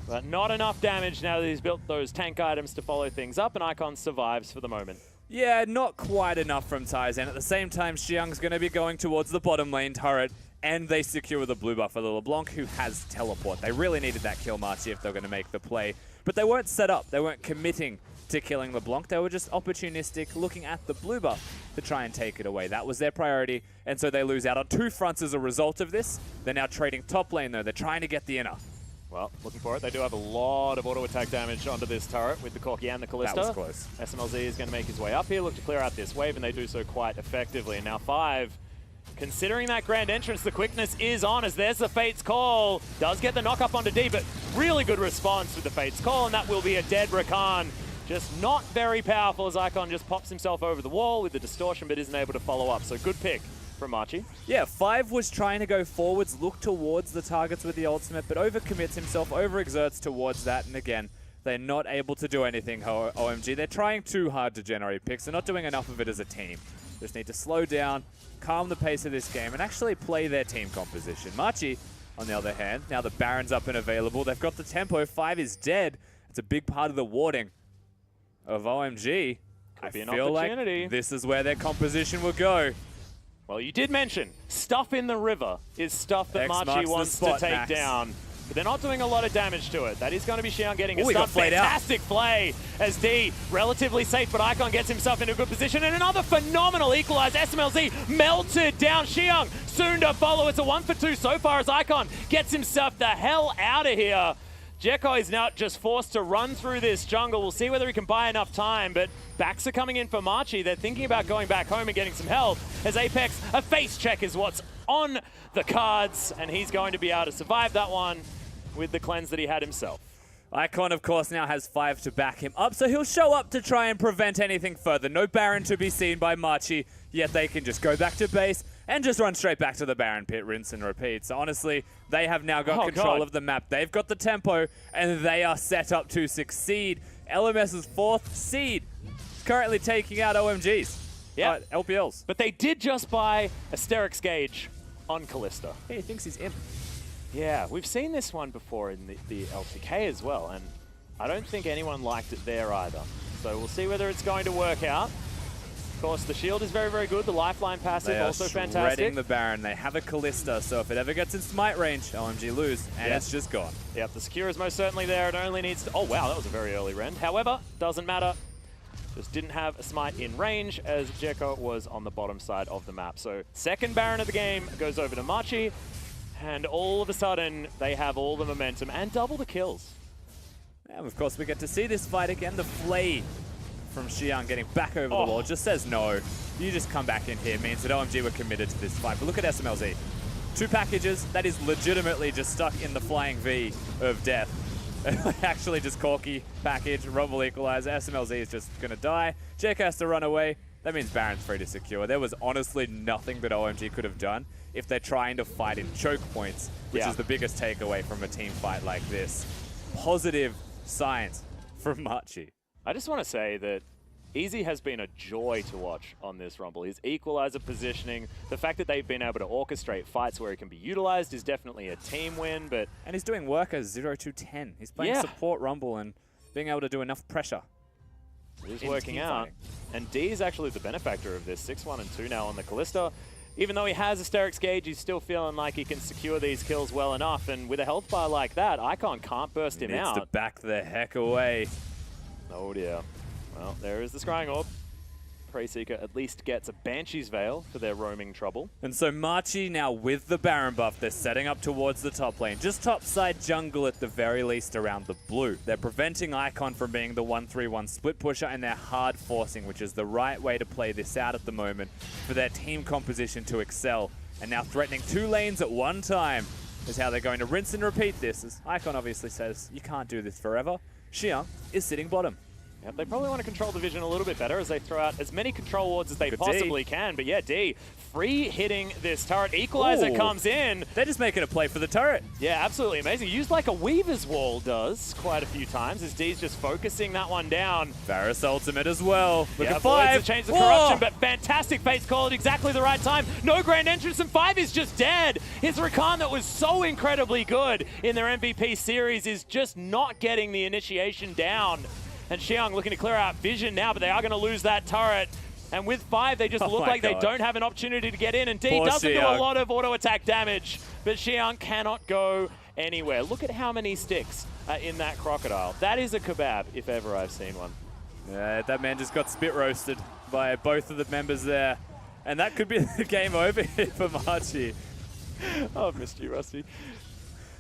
Speaker 1: But not enough damage now that he's built those tank items to follow things up, and Icon survives for the moment.
Speaker 2: Yeah, not quite enough from Taizan. At the same time, Xiang's going to be going towards the bottom lane turret, and they secure the blue buff for the LeBlanc, who has teleport. They really needed that kill, Machi, if they're going to make the play. But they weren't set up. They weren't committing to killing LeBlanc. They were just opportunistic, looking at the blue buff to try and take it away. That was their priority, and so they lose out on 2 fronts as a result of this. They're now trading top lane, though. They're trying to get the inner.
Speaker 1: Well, looking for it. They do have a lot of auto-attack damage onto this turret with the Corki and the Kalista.
Speaker 2: That was close.
Speaker 1: SMLZ is going to make his way up here, look to clear out this wave, and they do so quite effectively. And now 5, considering that grand entrance, the quickness is on, as there's the Fate's Call. Does get the knock-up onto D, but really good response with the Fate's Call, and that will be a dead Rakan. Just not very powerful, as Icon just pops himself over the wall with the distortion, but isn't able to follow up. So good pick from Machi.
Speaker 2: Yeah, 5 was trying to go forwards, look towards the targets with the ultimate, but overcommits himself, overexerts towards that, and again, they're not able to do anything, OMG. They're trying too hard to generate picks. They're not doing enough of it as a team. Just need to slow down, calm the pace of this game, and actually play their team composition. Machi, on the other hand, now the Baron's up and available. They've got the tempo. 5 is dead. It's a big part of the warding of OMG.
Speaker 1: Could be an
Speaker 2: feel
Speaker 1: opportunity.
Speaker 2: like this is where their composition will go.
Speaker 1: Well, you did mention stuff in the river is stuff that Machi wants to take down. But they're not doing a lot of damage to it. That is going to be Xiang getting a stun. Fantastic play as D, relatively safe, but Icon gets himself into a good position. And another phenomenal equalize. SMLZ melted down Xiang. Soon to follow. It's a 1-for-2 so far as Icon gets himself the hell out of here. Jekko is now just forced to run through this jungle. We'll see whether he can buy enough time, but backs are coming in for Machi. They're thinking about going back home and getting some help, as Apex, a face check is what's on the cards, and he's going to be able to survive that one with the cleanse that he had himself.
Speaker 2: Icon, of course, now has 5 to back him up, so he'll show up to try and prevent anything further. No Baron to be seen by Machi, yet they can just go back to base and just run straight back to the Baron pit, rinse and repeat. So honestly, they have now got control of the map. They've got the tempo, and they are set up to succeed. LMS's 4th seed is currently taking out OMG's.
Speaker 1: Yeah,
Speaker 2: LPLs.
Speaker 1: But they did just buy Asterix Gauge on Kalista.
Speaker 2: Hey, he thinks he's imp.
Speaker 1: Yeah, we've seen this one before in the LCK as well, and I don't think anyone liked it there either. So we'll see whether it's going to work out. Of course, the shield is very, very good. The lifeline passive also fantastic. They are shredding
Speaker 2: the Baron. They have a Kalista, so if it ever gets in smite range, OMG lose, and it's just gone.
Speaker 1: Yep, the secure is most certainly there. It only needs to... Oh, wow, that was a very early rend. However, doesn't matter. Just didn't have a smite in range, as Jekko was on the bottom side of the map. So second Baron of the game goes over to Machi, and all of a sudden, they have all the momentum and double the kills.
Speaker 2: And of course, we get to see this fight again. The flay from Xiang getting back over the wall just says no. You just come back in here means that OMG were committed to this fight. But look at SMLZ. 2 packages, that is legitimately just stuck in the flying V of death. Actually just Corki package, Rumble equalizer. SMLZ is just going to die. Jek has to run away. That means Baron's free to secure. There was honestly nothing that OMG could have done if they're trying to fight in choke points, which is the biggest takeaway from a team fight like this. Positive signs from Machi.
Speaker 1: I just want to say that Easy has been a joy to watch on this Rumble. His equalizer positioning, the fact that they've been able to orchestrate fights where he can be utilized is definitely a team win. But
Speaker 2: and he's doing work as 0-10. He's playing support Rumble and being able to do enough pressure.
Speaker 1: It is working out. And D is actually the benefactor of this. 6-1 and 2 now on the Kalista. Even though he has Asterix Gauge, he's still feeling like he can secure these kills well enough. And with a health bar like that, Icon can't burst him out.
Speaker 2: Needs to back the heck away.
Speaker 1: Oh dear. Well, there is the Scrying Orb. Preyseeker at least gets a Banshee's Veil for their roaming trouble.
Speaker 2: And so Machi now with the Baron buff, they're setting up towards the top lane. Just topside jungle at the very least around the blue. They're preventing Icon from being the 1-3-1 split pusher, and they're hard forcing, which is the right way to play this out at the moment for their team composition to excel. And now threatening 2 lanes at one time is how they're going to rinse and repeat this, as Icon obviously says, you can't do this forever. Xiang is sitting bottom.
Speaker 1: Yep, they probably want to control the vision a little bit better as they throw out as many control wards as they possibly can. But yeah, D, free hitting this turret. Equalizer comes in.
Speaker 2: They're just making a play for the turret.
Speaker 1: Yeah, absolutely amazing. Used like a Weaver's Wall does quite a few times as D's just focusing that one down.
Speaker 2: Varus ultimate as well. Look at
Speaker 1: 5. To change the corruption, but fantastic face call at exactly the right time. No grand entrance, and 5 is just dead. His Rakan that was so incredibly good in their MVP series is just not getting the initiation down. And Xiang looking to clear out vision now, but they are going to lose that turret. And with 5, they just look like they don't have an opportunity to get in. And D doesn't do a lot of auto attack damage, but Xiang cannot go anywhere. Look at how many sticks are in that crocodile. That is a kebab, if ever I've seen one.
Speaker 2: Yeah, that man just got spit roasted by both of the members there. And that could be the game over here for Machi.
Speaker 1: Oh, I've missed you, Rusty.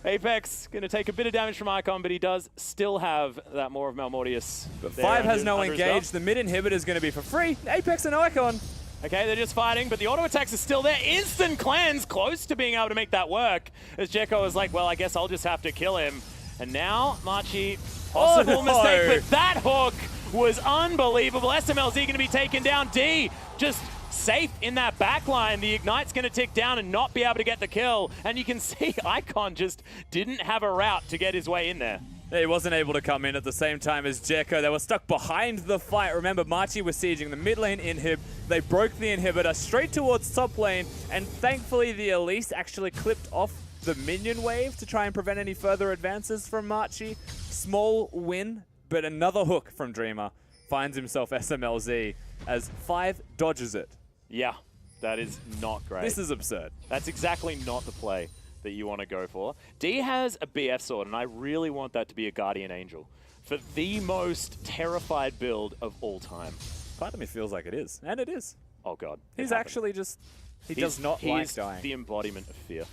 Speaker 1: Apex going to take a bit of damage from Icon, but he does still have that more of Malmortius.
Speaker 2: But 5 has no engage. The mid inhibitor is going to be for free. Apex and Icon.
Speaker 1: Okay, they're just fighting, but the auto attacks are still there. Instant cleanse, close to being able to make that work. As Jekko is like, well, I guess I'll just have to kill him. And now, Machi, possible mistake, but that hook was unbelievable. SMLZ going to be taken down. D just safe in that back line. The Ignite's going to tick down and not be able to get the kill. And you can see Icon just didn't have a route to get his way in there.
Speaker 2: He wasn't able to come in at the same time as Jekko. They were stuck behind the fight. Remember, Machi was sieging the mid lane inhib. They broke the inhibitor straight towards top lane. And thankfully, the Elise actually clipped off the minion wave to try and prevent any further advances from Machi. Small win, but another hook from Dreamer finds himself SMLZ as 5 dodges it.
Speaker 1: Yeah, that is not great.
Speaker 2: This is absurd.
Speaker 1: That's exactly not the play that you want to go for. D has a BF sword, and I really want that to be a Guardian Angel for the most terrified build of all time.
Speaker 2: Part of me feels like it is, and it is.
Speaker 1: Oh, God.
Speaker 2: He's actually just... He does not like dying.
Speaker 1: He's the embodiment of fear.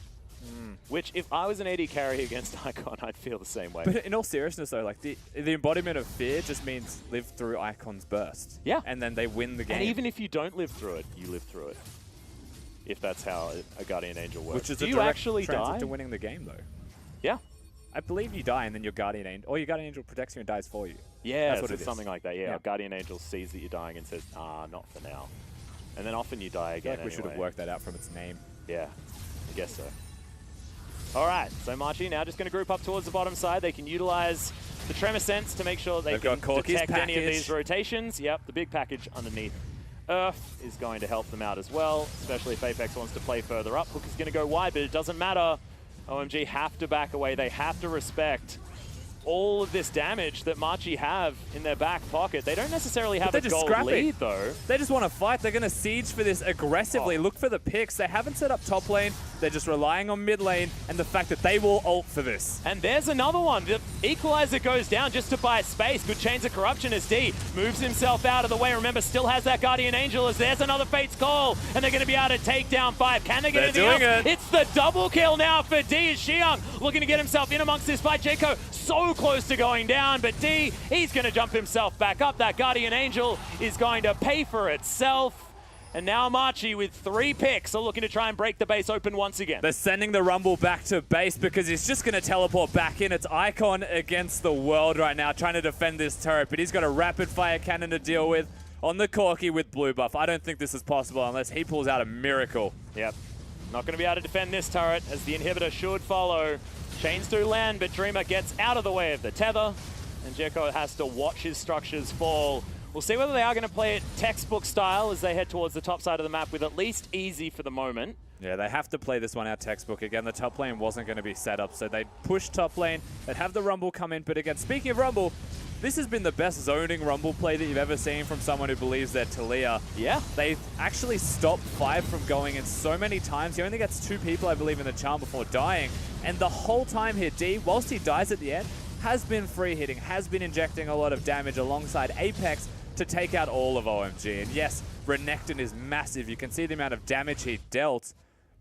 Speaker 1: Which, if I was an AD carry against Icon, I'd feel the same way.
Speaker 2: But in all seriousness, though, like the embodiment of fear just means live through Icon's burst.
Speaker 1: Yeah.
Speaker 2: And then they win the game.
Speaker 1: And even if you don't live through it, you live through it. If that's how a Guardian Angel works.
Speaker 2: Which is
Speaker 1: Do
Speaker 2: a
Speaker 1: you
Speaker 2: direct
Speaker 1: actually
Speaker 2: transit
Speaker 1: die?
Speaker 2: to winning the game, though.
Speaker 1: Yeah.
Speaker 2: I believe you die, and then your Guardian Angel, or your Guardian Angel protects you and dies for you.
Speaker 1: Yeah,
Speaker 2: that's what it is.
Speaker 1: Something like that. Yeah, Guardian Angel sees that you're dying and says, not for now. And then often you die again.
Speaker 2: I feel like we should have worked that out from its name.
Speaker 1: Yeah, I guess so. All right, so Machi now just going to group up towards the bottom side. They can utilize the Tremor Sense to make sure they can detect any of these rotations. Yep, the big package underneath Earth is going to help them out as well, especially if Apex wants to play further up. Hook is going to go wide, but it doesn't matter. OMG have to back away. They have to respect all of this damage that Machi have in their back pocket. They don't necessarily have a gold lead, though.
Speaker 2: They just want to fight. They're going to siege for this aggressively. Look for the picks. They haven't set up top lane. They're just relying on mid lane and the fact that they will ult for this.
Speaker 1: And there's another one. The Equalizer goes down just to buy space. Good chains of corruption as D moves himself out of the way. Remember, still has that Guardian Angel as there's another Fate's Call. And they're going to be able to take down 5. Can they get anything else? It's the double kill now for D as Xiang looking to get himself in amongst this fight. Jekko so close to going down, but D, he's going to jump himself back up. That Guardian Angel is going to pay for itself. And now Machi with 3 picks are looking to try and break the base open once again.
Speaker 2: They're sending the Rumble back to base because he's just going to teleport back in. It's Icon against the world right now trying to defend this turret, but he's got a rapid fire cannon to deal with on the Corki with blue buff. I don't think this is possible unless he pulls out a miracle.
Speaker 1: Yep. Not going to be able to defend this turret as the inhibitor should follow. Chains do land, but Dreamer gets out of the way of the tether, and Jekko has to watch his structures fall. We'll see whether they are going to play it textbook style as they head towards the top side of the map with at least easy for the moment.
Speaker 2: Yeah, they have to play this one out textbook. Again, the top lane wasn't going to be set up, so they'd push top lane. They'd have the Rumble come in, but again, speaking of Rumble, this has been the best zoning Rumble play that you've ever seen from someone who believes they're Talia.
Speaker 1: Yeah.
Speaker 2: They've actually stopped 5 from going in so many times. He only gets 2 people, I believe, in the charm before dying. And the whole time here, D, whilst he dies at the end, has been free hitting, has been injecting a lot of damage alongside Apex, to take out all of OMG. And yes, Renekton is massive. You can see the amount of damage he dealt.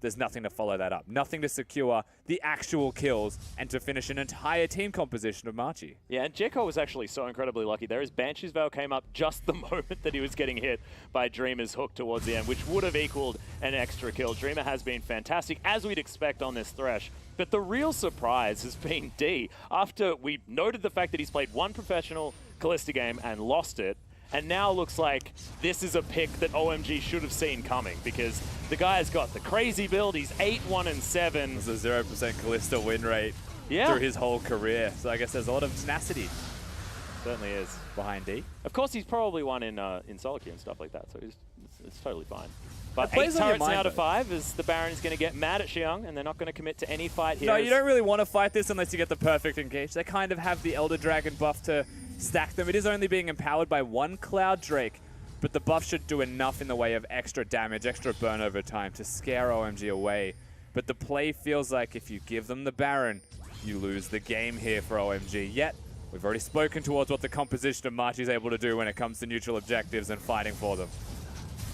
Speaker 2: There's nothing to follow that up. Nothing to secure the actual kills and to finish an entire team composition of Machi.
Speaker 1: Yeah, and Jekko was actually so incredibly lucky there. His Banshee's Veil came up just the moment that he was getting hit by Dreamer's hook towards the end, which would have equaled an extra kill. Dreamer has been fantastic, as we'd expect on this Thresh. But the real surprise has been D. After we noted the fact that he's played one professional Kalista game and lost it, and now looks like this is a pick that OMG should have seen coming, because the guy's got the crazy build. He's 8-1-7.
Speaker 2: It's a 0% Kalista win rate through his whole career. So I guess there's a lot of tenacity.
Speaker 1: Certainly is.
Speaker 2: Behind D.
Speaker 1: Of course, he's probably won in solo queue and stuff like that, so it's totally fine. But 8
Speaker 2: plays on your
Speaker 1: turrets
Speaker 2: mind,
Speaker 1: out of 5 is the Baron is going to get mad at Xiang, and they're not going to commit to any fight here.
Speaker 2: No, you don't really want to fight this unless you get the perfect engage. They kind of have the Elder Dragon buff to stack them. It is only being empowered by one Cloud Drake, but the buff should do enough in the way of extra damage, extra burn over time to scare OMG away. But the play feels like if you give them the Baron, you lose the game here for OMG. Yet, we've already spoken towards what the composition of Machi is able to do when it comes to neutral objectives and fighting for them.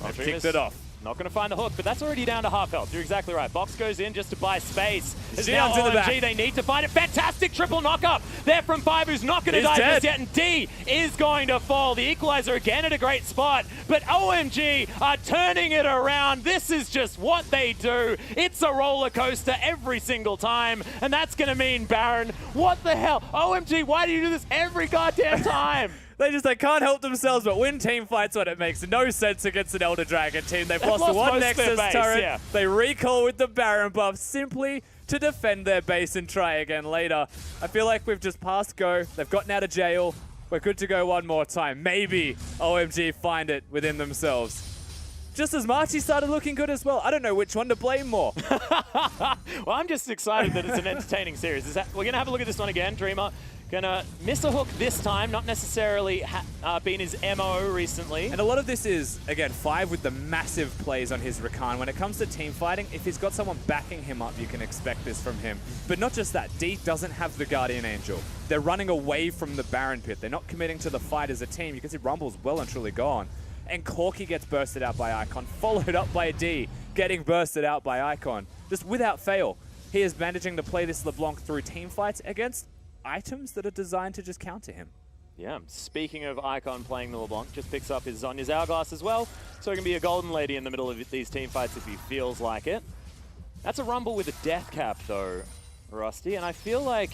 Speaker 2: They've kicked it off.
Speaker 1: Not going to find the hook, but that's already down to half health. You're exactly right. Box goes in just to buy space. As now
Speaker 2: in the back.
Speaker 1: OMG, they need to find it. Fantastic triple knock-up there from 5, who's not going to die just yet, and D is going to fall. The equalizer again at a great spot, but OMG are turning it around. This is just what they do. It's a roller coaster every single time, and that's going to mean Baron. What the hell? OMG, why do you do this every goddamn time?
Speaker 2: They can't help themselves but win team fights when it makes no sense against an Elder Dragon team. They've lost one Nexus turret. Yeah. They recall with the Baron buff simply to defend their base and try again later. I feel like we've just passed go. They've gotten out of jail. We're good to go one more time. Maybe OMG find it within themselves. Just as Machi started looking good as well. I don't know which one to blame more.
Speaker 1: Well, I'm just excited that it's an entertaining series. We're going to have a look at this one again. Dreamer gonna miss a hook this time, not necessarily been his MO recently.
Speaker 2: And a lot of this is, again, 5 with the massive plays on his Rakan. When it comes to team fighting, if he's got someone backing him up, you can expect this from him. But not just that, D doesn't have the Guardian Angel. They're running away from the Baron pit. They're not committing to the fight as a team. You can see Rumble's well and truly gone. And Corki gets bursted out by Icon, followed up by D, getting bursted out by Icon. Just without fail, he is managing to play this LeBlanc through team fights against items that are designed to just counter him.
Speaker 1: Yeah, speaking of Icon playing the LeBlanc, just picks up his Zhonya's Hourglass as well, so he can be a golden lady in the middle of these team fights if he feels like it. That's a Rumble with a death cap though, Rusty, and I feel like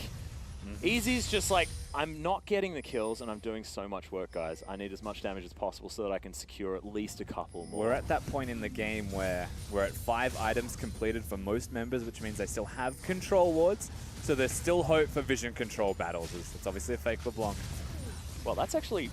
Speaker 1: Easy's just like, I'm not getting the kills and I'm doing so much work, guys. I need as much damage as possible so that I can secure at least a couple more.
Speaker 2: We're at that point in the game where we're at 5 items completed for most members, which means they still have control wards. So there's still hope for vision control battles. It's obviously a fake LeBlanc.
Speaker 1: Well, that's actually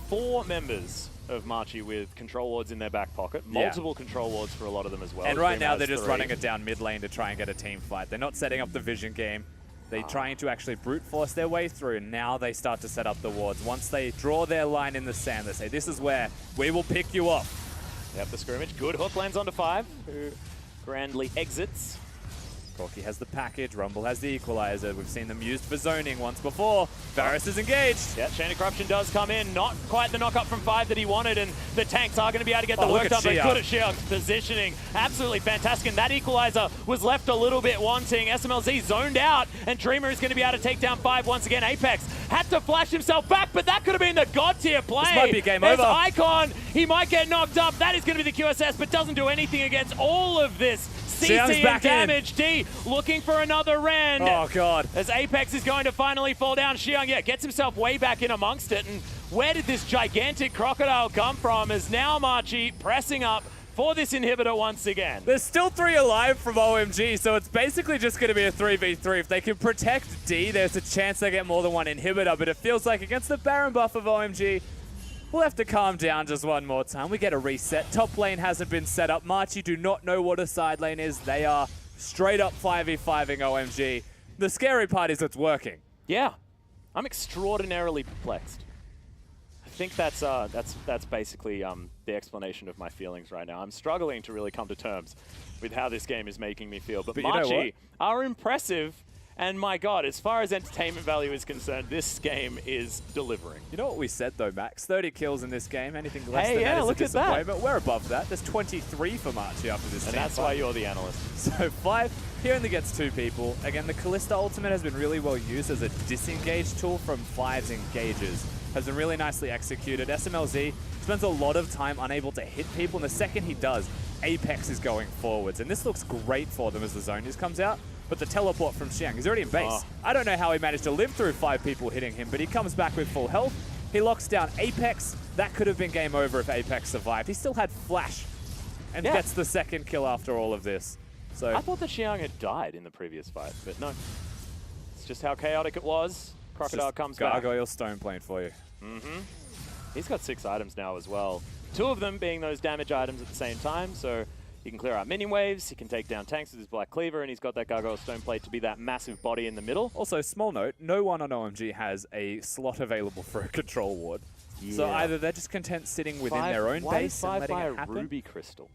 Speaker 1: 4 members of Machi with control wards in their back pocket. Multiple control wards for a lot of them as well.
Speaker 2: And right now they're just running it down mid lane to try and get a team fight. They're not setting up the vision game. They're trying to actually brute force their way through. Now they start to set up the wards. Once they draw their line in the sand, they say, this is where we will pick you off.
Speaker 1: Yep, the scrimmage. Good hook lands onto 5, who grandly exits.
Speaker 2: Corki has the package, Rumble has the equalizer. We've seen them used for zoning once before. Varus is engaged.
Speaker 1: Yeah, Chain of Corruption does come in. Not quite the knock-up from 5 that he wanted, and the tanks are going to be able to get the work done, but good at Xiang's positioning. Absolutely fantastic, and that equalizer was left a little bit wanting. SMLZ zoned out, and Dreamer is going to be able to take down 5 once again. Apex had to flash himself back, but that could have been the god-tier play.
Speaker 2: This might be game
Speaker 1: There's
Speaker 2: over.
Speaker 1: Icon, he might get knocked up. That is going to be the QSS, but doesn't do anything against all of this. CC and damage. D looking for another rend.
Speaker 2: Oh, God.
Speaker 1: As Apex is going to finally fall down. Xiang, yeah, gets himself way back in amongst it. And where did this gigantic crocodile come from? As now Machi pressing up for this inhibitor once again.
Speaker 2: There's still 3 alive from OMG, so it's basically just going to be a 3v3. If they can protect D, there's a chance they get more than one inhibitor, but it feels like against the Baron buff of OMG, we'll have to calm down just one more time. We get a reset. Top lane hasn't been set up. Machi do not know what a side lane is. They are straight up 5v5ing OMG. The scary part is it's working.
Speaker 1: Yeah. I'm extraordinarily perplexed. I think that's basically the explanation of my feelings right now. I'm struggling to really come to terms with how this game is making me feel. But Machi are impressive, And my God, as far as entertainment value is concerned, this game is delivering.
Speaker 2: You know what we said though, Max? 30 kills in this game. Anything less
Speaker 1: Hey,
Speaker 2: than
Speaker 1: yeah,
Speaker 2: that is
Speaker 1: look
Speaker 2: a
Speaker 1: at that.
Speaker 2: disappointment. We're above that. There's 23 for Machi after this.
Speaker 1: And that's why you're the analyst.
Speaker 2: So 5, he only gets 2 people. Again, the Kalista ultimate has been really well used as a disengage tool from 5's engages. Has been really nicely executed. SMLZ spends a lot of time unable to hit people, and the second he does, Apex is going forwards. And this looks great for them as the zone just comes out. But the teleport from Xiang, he's already in base.
Speaker 1: Oh.
Speaker 2: I don't know how he managed to live through 5 people hitting him, but he comes back with full health. He locks down Apex. That could have been game over if Apex survived. He still had Flash and gets the second kill after all of this. So
Speaker 1: I thought that Xiang had died in the previous fight, but no. It's just how chaotic it was. Crocodile comes back.
Speaker 2: Gargoyle stone plane for you.
Speaker 1: He's got 6 items now as well. 2 of them being those damage items at the same time, so he can clear out minion waves, he can take down tanks with his Black Cleaver, and he's got that Gargoyle Stone Plate to be that massive body in the middle.
Speaker 2: Also, small note, no one on OMG has a slot available for a control ward. Yeah. So either they're just content sitting within their own base and letting it happen.
Speaker 1: Ruby Crystal?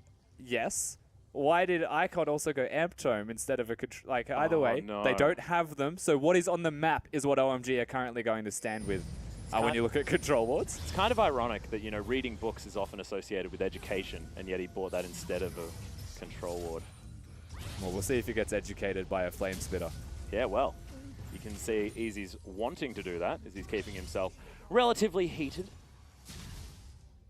Speaker 2: Yes. Why did Icon also go Amp Tome instead of a like either way?
Speaker 1: No.
Speaker 2: They don't have them, so what is on the map is what OMG are currently going to stand with. When you look at control wards.
Speaker 1: It's kind of ironic that, you know, reading books is often associated with education, and yet he bought that instead of a control ward.
Speaker 2: Well, we'll see if he gets educated by a flame spitter.
Speaker 1: Yeah, well, you can see Easy's wanting to do that as he's keeping himself relatively heated.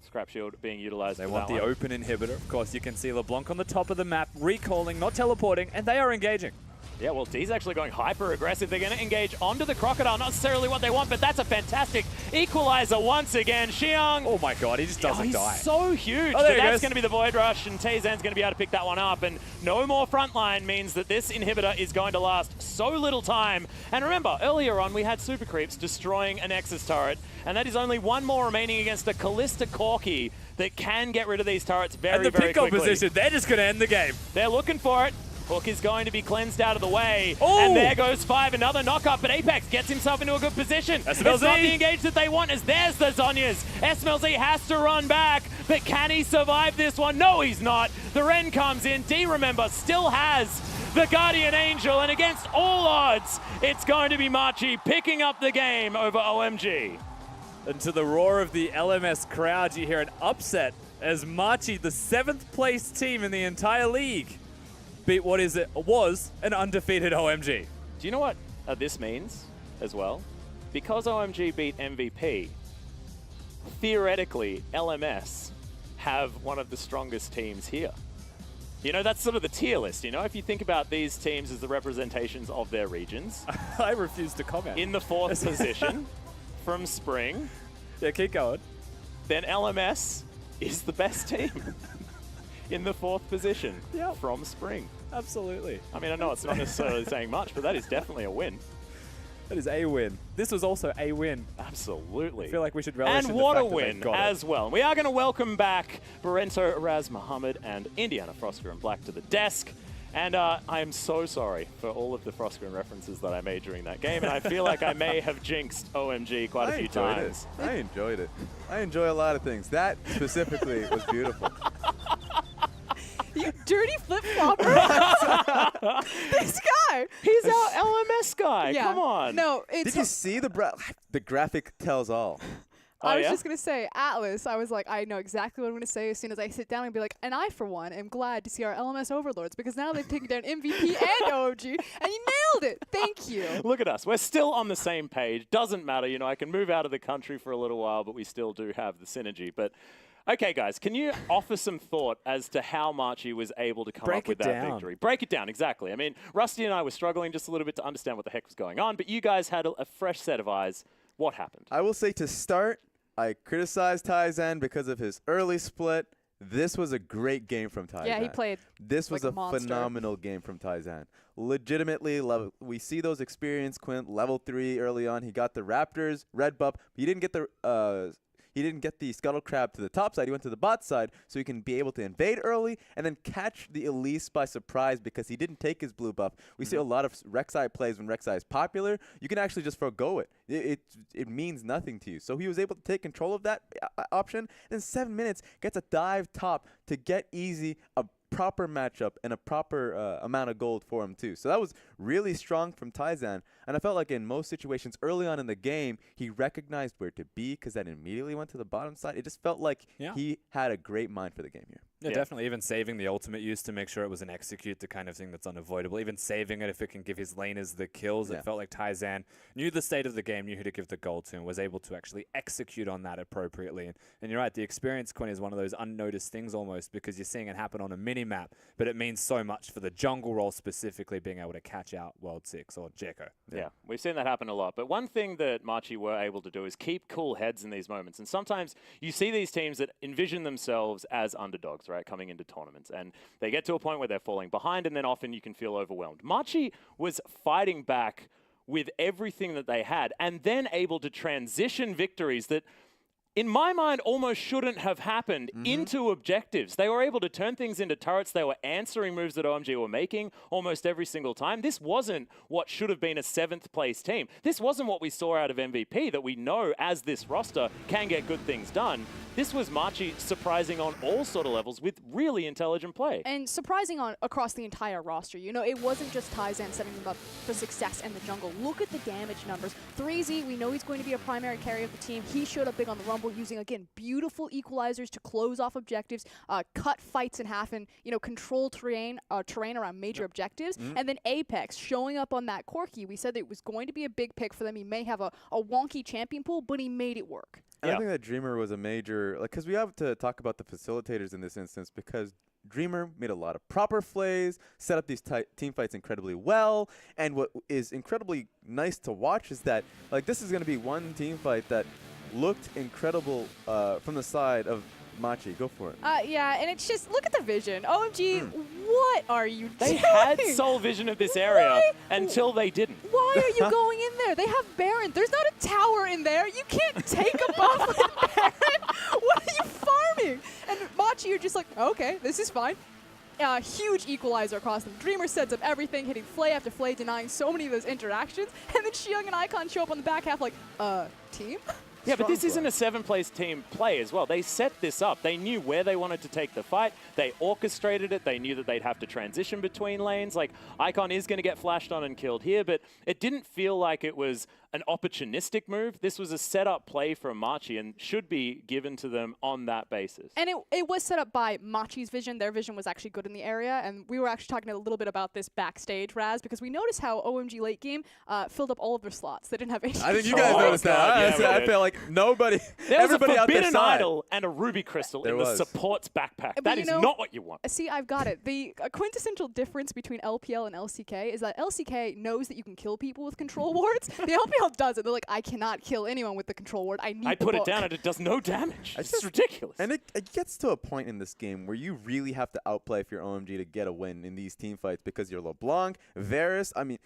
Speaker 1: Scrap Shield being utilized.
Speaker 2: They want the open inhibitor. Of course, you can see LeBlanc on the top of the map, recalling, not teleporting, and they are engaging.
Speaker 1: Yeah, well, D's actually going hyper-aggressive. They're going to engage onto the Crocodile. Not necessarily what they want, but that's a fantastic equalizer once again. Xiang.
Speaker 2: Oh my God, he just doesn't die.
Speaker 1: He's so huge.
Speaker 2: Oh,
Speaker 1: But that's going to be the Void Rush, and Tayzan's going to be able to pick that one up. And no more frontline means that this inhibitor is going to last so little time. And remember, earlier on, we had Super Creeps destroying a Nexus turret, and that is only one more remaining against a Kalista Corki that can get rid of these turrets very, very quickly.
Speaker 2: And the pick-up position, they're just going to end the game.
Speaker 1: They're looking for it. Hook is going to be cleansed out of the way.
Speaker 2: Ooh.
Speaker 1: And there goes 5, another knock-up, but Apex gets himself into a good position.
Speaker 2: SMLZ.
Speaker 1: It's not the engage that they want, as there's the Zhonya's. SMLZ has to run back, but can he survive this one? No, he's not. The Ren comes in. D, remember, still has the Guardian Angel, and against all odds, it's going to be Machi picking up the game over OMG.
Speaker 2: And to the roar of the LMS crowd, you hear an upset as Machi, the 7th place team in the entire league, beat was an undefeated OMG.
Speaker 1: Do you know what this means as well? Because OMG beat MVP, theoretically, LMS have one of the strongest teams here. You know, that's sort of the tier list, you know? If you think about these teams as the representations of their regions.
Speaker 2: I refuse to comment.
Speaker 1: In the 4th position from Spring.
Speaker 2: Yeah, keep going.
Speaker 1: Then LMS is the best team. In the 4th position from Spring.
Speaker 2: Absolutely.
Speaker 1: I mean, I know it's not necessarily saying much, but that is definitely a win.
Speaker 2: That is a win. This was also a win.
Speaker 1: Absolutely.
Speaker 2: I feel like we should relish in
Speaker 1: and
Speaker 2: the
Speaker 1: what
Speaker 2: fact
Speaker 1: a
Speaker 2: that
Speaker 1: win
Speaker 2: got
Speaker 1: as well. We are going to welcome back Barento, Raz Muhammad, and Indiana Frosker and Black to the desk. And I am so sorry for all of the Frosker references that I made during that game, and I feel like I may have jinxed OMG quite a few times.
Speaker 3: I enjoyed it. I enjoy a lot of things. That specifically was beautiful.
Speaker 4: You dirty flip-flopper. This guy.
Speaker 1: He's our LMS guy.
Speaker 4: Yeah.
Speaker 1: Come on.
Speaker 4: No, it's...
Speaker 3: Did you see the graphic tells all?
Speaker 4: I was just going to say, Atlas, I was like, I know exactly what I'm going to say as soon as I sit down and be like, and I, for one, am glad to see our LMS overlords because now they've taken down MVP and OMG, and you nailed it. Thank you.
Speaker 1: Look at us. We're still on the same page. Doesn't matter. You know, I can move out of the country for a little while, but we still do have the synergy. But, okay, guys, can you offer some thought as to how Machi was able to come up with that victory? Break it down, exactly. I mean, Rusty and I were struggling just a little bit to understand what the heck was going on, but you guys had a fresh set of eyes. What happened?
Speaker 3: I will say to start, I criticized Tayzan because of his early split. This was a great game from Tayzan.
Speaker 4: Yeah, he played
Speaker 3: This was
Speaker 4: like
Speaker 3: a
Speaker 4: monster.
Speaker 3: phenomenal game from Tayzan. Legitimately, we see those experience Quint level 3 early on. He got the Raptors red buff. But he didn't get the Scuttle Crab to the top side. He went to the bot side so he can be able to invade early and then catch the Elise by surprise because he didn't take his blue buff. We see a lot of Rek'Sai plays when Rek'Sai is popular. You can actually just forgo it. It means nothing to you. So he was able to take control of that option. And in 7 minutes, gets a dive top to get Easy a proper matchup and a proper amount of gold for him too. So that was really strong from Taizan, and I felt like in most situations early on in the game, he recognized where to be because that immediately went to the bottom side. It just felt like he had a great mind for the game here.
Speaker 2: Yeah, definitely. Even saving the ultimate use to make sure it was an execute, the kind of thing that's unavoidable. Even saving it if it can give his laners the kills. It felt like Taizan knew the state of the game, knew who to give the gold to, and was able to actually execute on that appropriately. And you're right, the experience coin is one of those unnoticed things almost, because you're seeing it happen on a mini-map, but it means so much for the jungle role specifically, being able to catch out World 6 or Jekko.
Speaker 1: Yeah, we've seen that happen a lot. But one thing that Machi were able to do is keep cool heads in these moments. And sometimes you see these teams that envision themselves as underdogs, right, coming into tournaments. And they get to a point where they're falling behind, and then often you can feel overwhelmed. Machi was fighting back with everything that they had, and then able to transition victories that, in my mind, almost shouldn't have happened into objectives. They were able to turn things into turrets. They were answering moves that OMG were making almost every single time. This wasn't what should have been a 7th place team. This wasn't what we saw out of MVP, that we know as this roster can get good things done. This was Machi surprising on all sort of levels with really intelligent play.
Speaker 4: And surprising across the entire roster. You know, it wasn't just Taizan setting them up for success in the jungle. Look at the damage numbers. 3Z, we know he's going to be a primary carry of the team. He showed up big on the Rumble, using, again, beautiful equalizers to close off objectives, cut fights in half, and, you know, control terrain around major objectives. And then Apex showing up on that Corki. We said that it was going to be a big pick for them. He may have a wonky champion pool, but he made it work.
Speaker 3: And I think that Dreamer was a major, like, because we have to talk about the facilitators in this instance, because Dreamer made a lot of proper plays, set up these team fights incredibly well, and what is incredibly nice to watch is that, like, this is going to be one team fight that looked incredible from the side of Machi. Go for it.
Speaker 4: Yeah, and it's just, look at the vision. OMG, what are you doing?
Speaker 1: They had sole vision of this area until they didn't.
Speaker 4: Why are you going in there? They have Baron. There's not a tower in there. You can't take a buff with Baron. What are you farming? And Machi, you're just like, okay, this is fine. Huge equalizer across them. Dreamer sets up everything, hitting Flay after Flay, denying so many of those interactions. And then Xiang and Icon show up on the back half like, team?
Speaker 1: Yeah, but this isn't a 7th-place team play as well. They set this up. They knew where they wanted to take the fight. They orchestrated it. They knew that they'd have to transition between lanes. Like, Icon is going to get flashed on and killed here, but it didn't feel like it was an opportunistic move. This was a set-up play from Machi and should be given to them on that basis.
Speaker 4: And it was set up by Machi's vision. Their vision was actually good in the area, and we were actually talking a little bit about this backstage, Raz, because we noticed how OMG late game filled up all of their slots. They didn't have any.
Speaker 3: I think you guys noticed that.
Speaker 1: Yeah,
Speaker 3: I feel like nobody,
Speaker 1: there was
Speaker 3: everybody
Speaker 1: a
Speaker 3: out there
Speaker 1: Forbidden Idol and a Ruby Crystal in the support's backpack. That is not what you want.
Speaker 4: See, I've got it. The quintessential difference between LPL and LCK is that LCK knows that you can kill people with control wards. The LPL does it. They're like, I cannot kill anyone with the control ward. I
Speaker 1: put it down and it does no damage. It's ridiculous.
Speaker 3: And it gets to a point in this game where you really have to outplay if you're OMG to get a win in these team fights, because you're LeBlanc, Varus, I mean,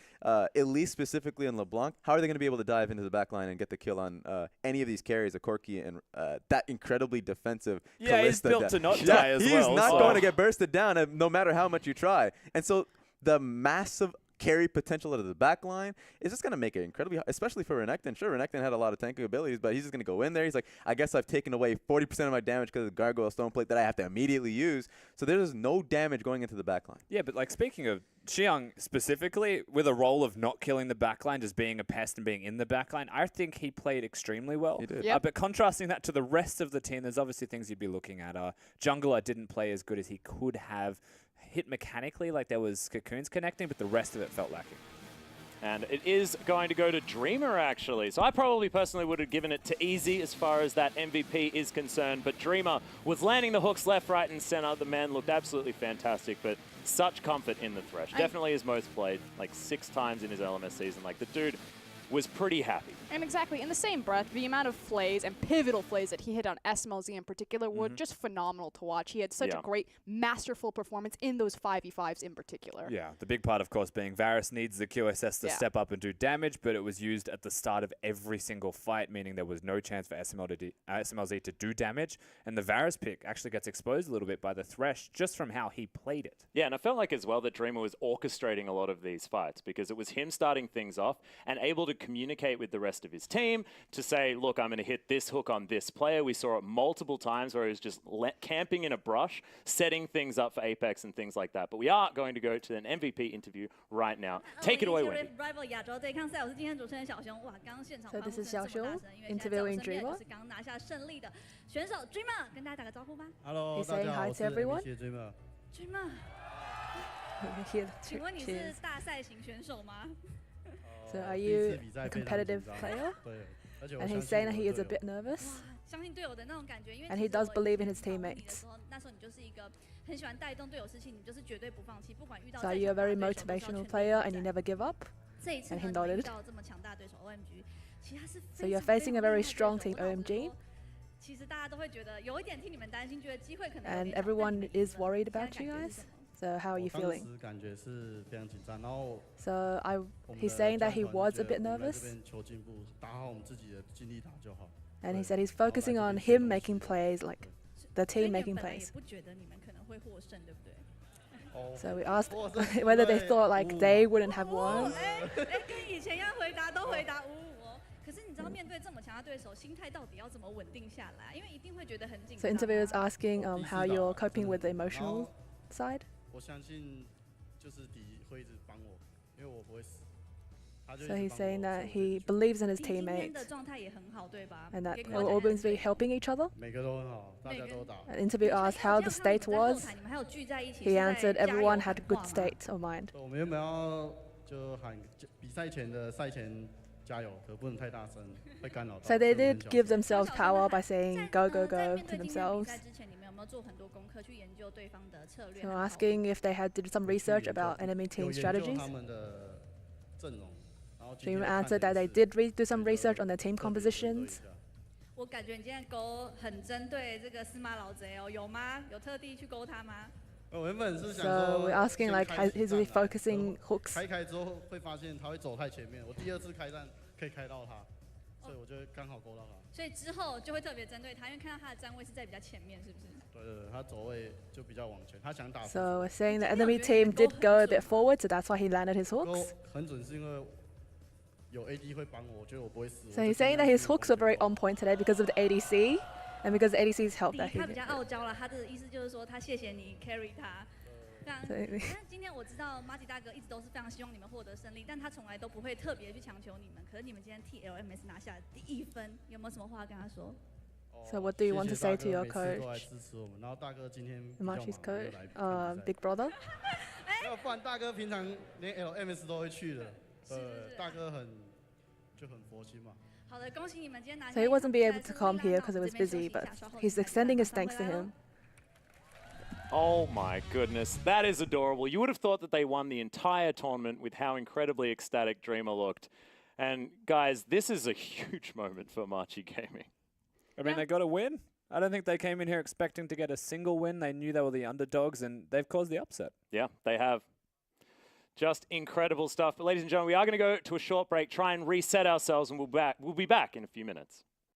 Speaker 3: Elise specifically and LeBlanc. How are they going to be able to dive into the backline and get the kill on any of these carries, a Corki and that incredibly defensive
Speaker 2: Kalista? He's built to not die as well.
Speaker 3: He's not going to get bursted down no matter how much you try. And so the massive carry potential out of the back line is just going to make it incredibly hard, especially for Renekton. Sure, Renekton had a lot of tanking abilities, but he's just going to go in there. He's like, I guess I've taken away 40% of my damage because of the Gargoyle Stone Plate that I have to immediately use. So there's no damage going into the back line.
Speaker 2: Yeah, but like, speaking of Xiang specifically, with a role of not killing the backline, just being a pest and being in the backline, I think he played extremely well.
Speaker 3: He did.
Speaker 2: But contrasting that to the rest of the team, there's obviously things you'd be looking at. Jungler didn't play as good as he could have. Hit mechanically, like there was cocoons connecting, but the rest of it felt lacking.
Speaker 1: And it is going to go to Dreamer, actually. So I probably personally would have given it to Easy as far as that MVP is concerned. But Dreamer was landing the hooks left, right, and center. The man looked absolutely fantastic, but such comfort in the Thresh. Definitely his most played, like 6 times in his LMS season. Like, the dude was pretty happy.
Speaker 4: And exactly, in the same breath, the amount of flays and pivotal flays that he hit on SMLZ in particular were just phenomenal to watch. He had such a great, masterful performance in those 5v5s in particular.
Speaker 2: Yeah, the big part, of course, being Varus needs the QSS to step up and do damage, but it was used at the start of every single fight, meaning there was no chance for SMLZ to do damage. And the Varus pick actually gets exposed a little bit by the Thresh just from how he played it.
Speaker 1: Yeah, and I felt like as well that Dreamer was orchestrating a lot of these fights, because it was him starting things off and able to communicate with the rest of his team, to say, look, I'm going to hit this hook on this player. We saw it multiple times where he was just camping in a brush, setting things up for Apex and things like that. But we are going to go to an MVP interview right now. Take it away, Wendy.
Speaker 5: So this is Xiaoxiu interviewing Dreamer. He's saying hi to everyone. Cheers. So are you a competitive player? And he's saying that he is a bit nervous. And he does believe in his teammates. So are you a very motivational player and you never give up? And he nodded. So you're facing a very strong team, OMG. And everyone is worried about you guys. So how are you feeling? So he's saying that he was a bit nervous. And he said he's focusing on him making plays, like the team making plays. So we asked whether they thought like they wouldn't have won. So interviewers asking how you're coping with the emotional side. So he's saying that he believes in his teammates and that they'll always be helping each other. An interviewer asked how the state was. He answered everyone had a good state of mind. So they did give themselves power by saying go, go, go to themselves. So asking if they had did some research about enemy team strategies. Dream answered that they did do some research on their team compositions. So we're asking like, is he focusing hooks? So we're saying the enemy team did go a bit forward, so that's why he landed his hooks. So he's saying that his hooks were very on point today because of the ADC, and because the ADC's helped that he did. So what do you want to say to your coach? Machi's coach? Big brother? So he wasn't be able to come here because he was busy, but he's extending his thanks to him.
Speaker 1: Oh my goodness, that is adorable. You would have thought that they won the entire tournament with how incredibly ecstatic Dreamer looked. And guys, this is a huge moment for Machi Gaming.
Speaker 2: I mean, they got a win. I don't think they came in here expecting to get a single win. They knew they were the underdogs, and they've caused the upset.
Speaker 1: Yeah, they have. Just incredible stuff. But ladies and gentlemen, we are going to go to a short break, try and reset ourselves, and we'll be back in a few minutes.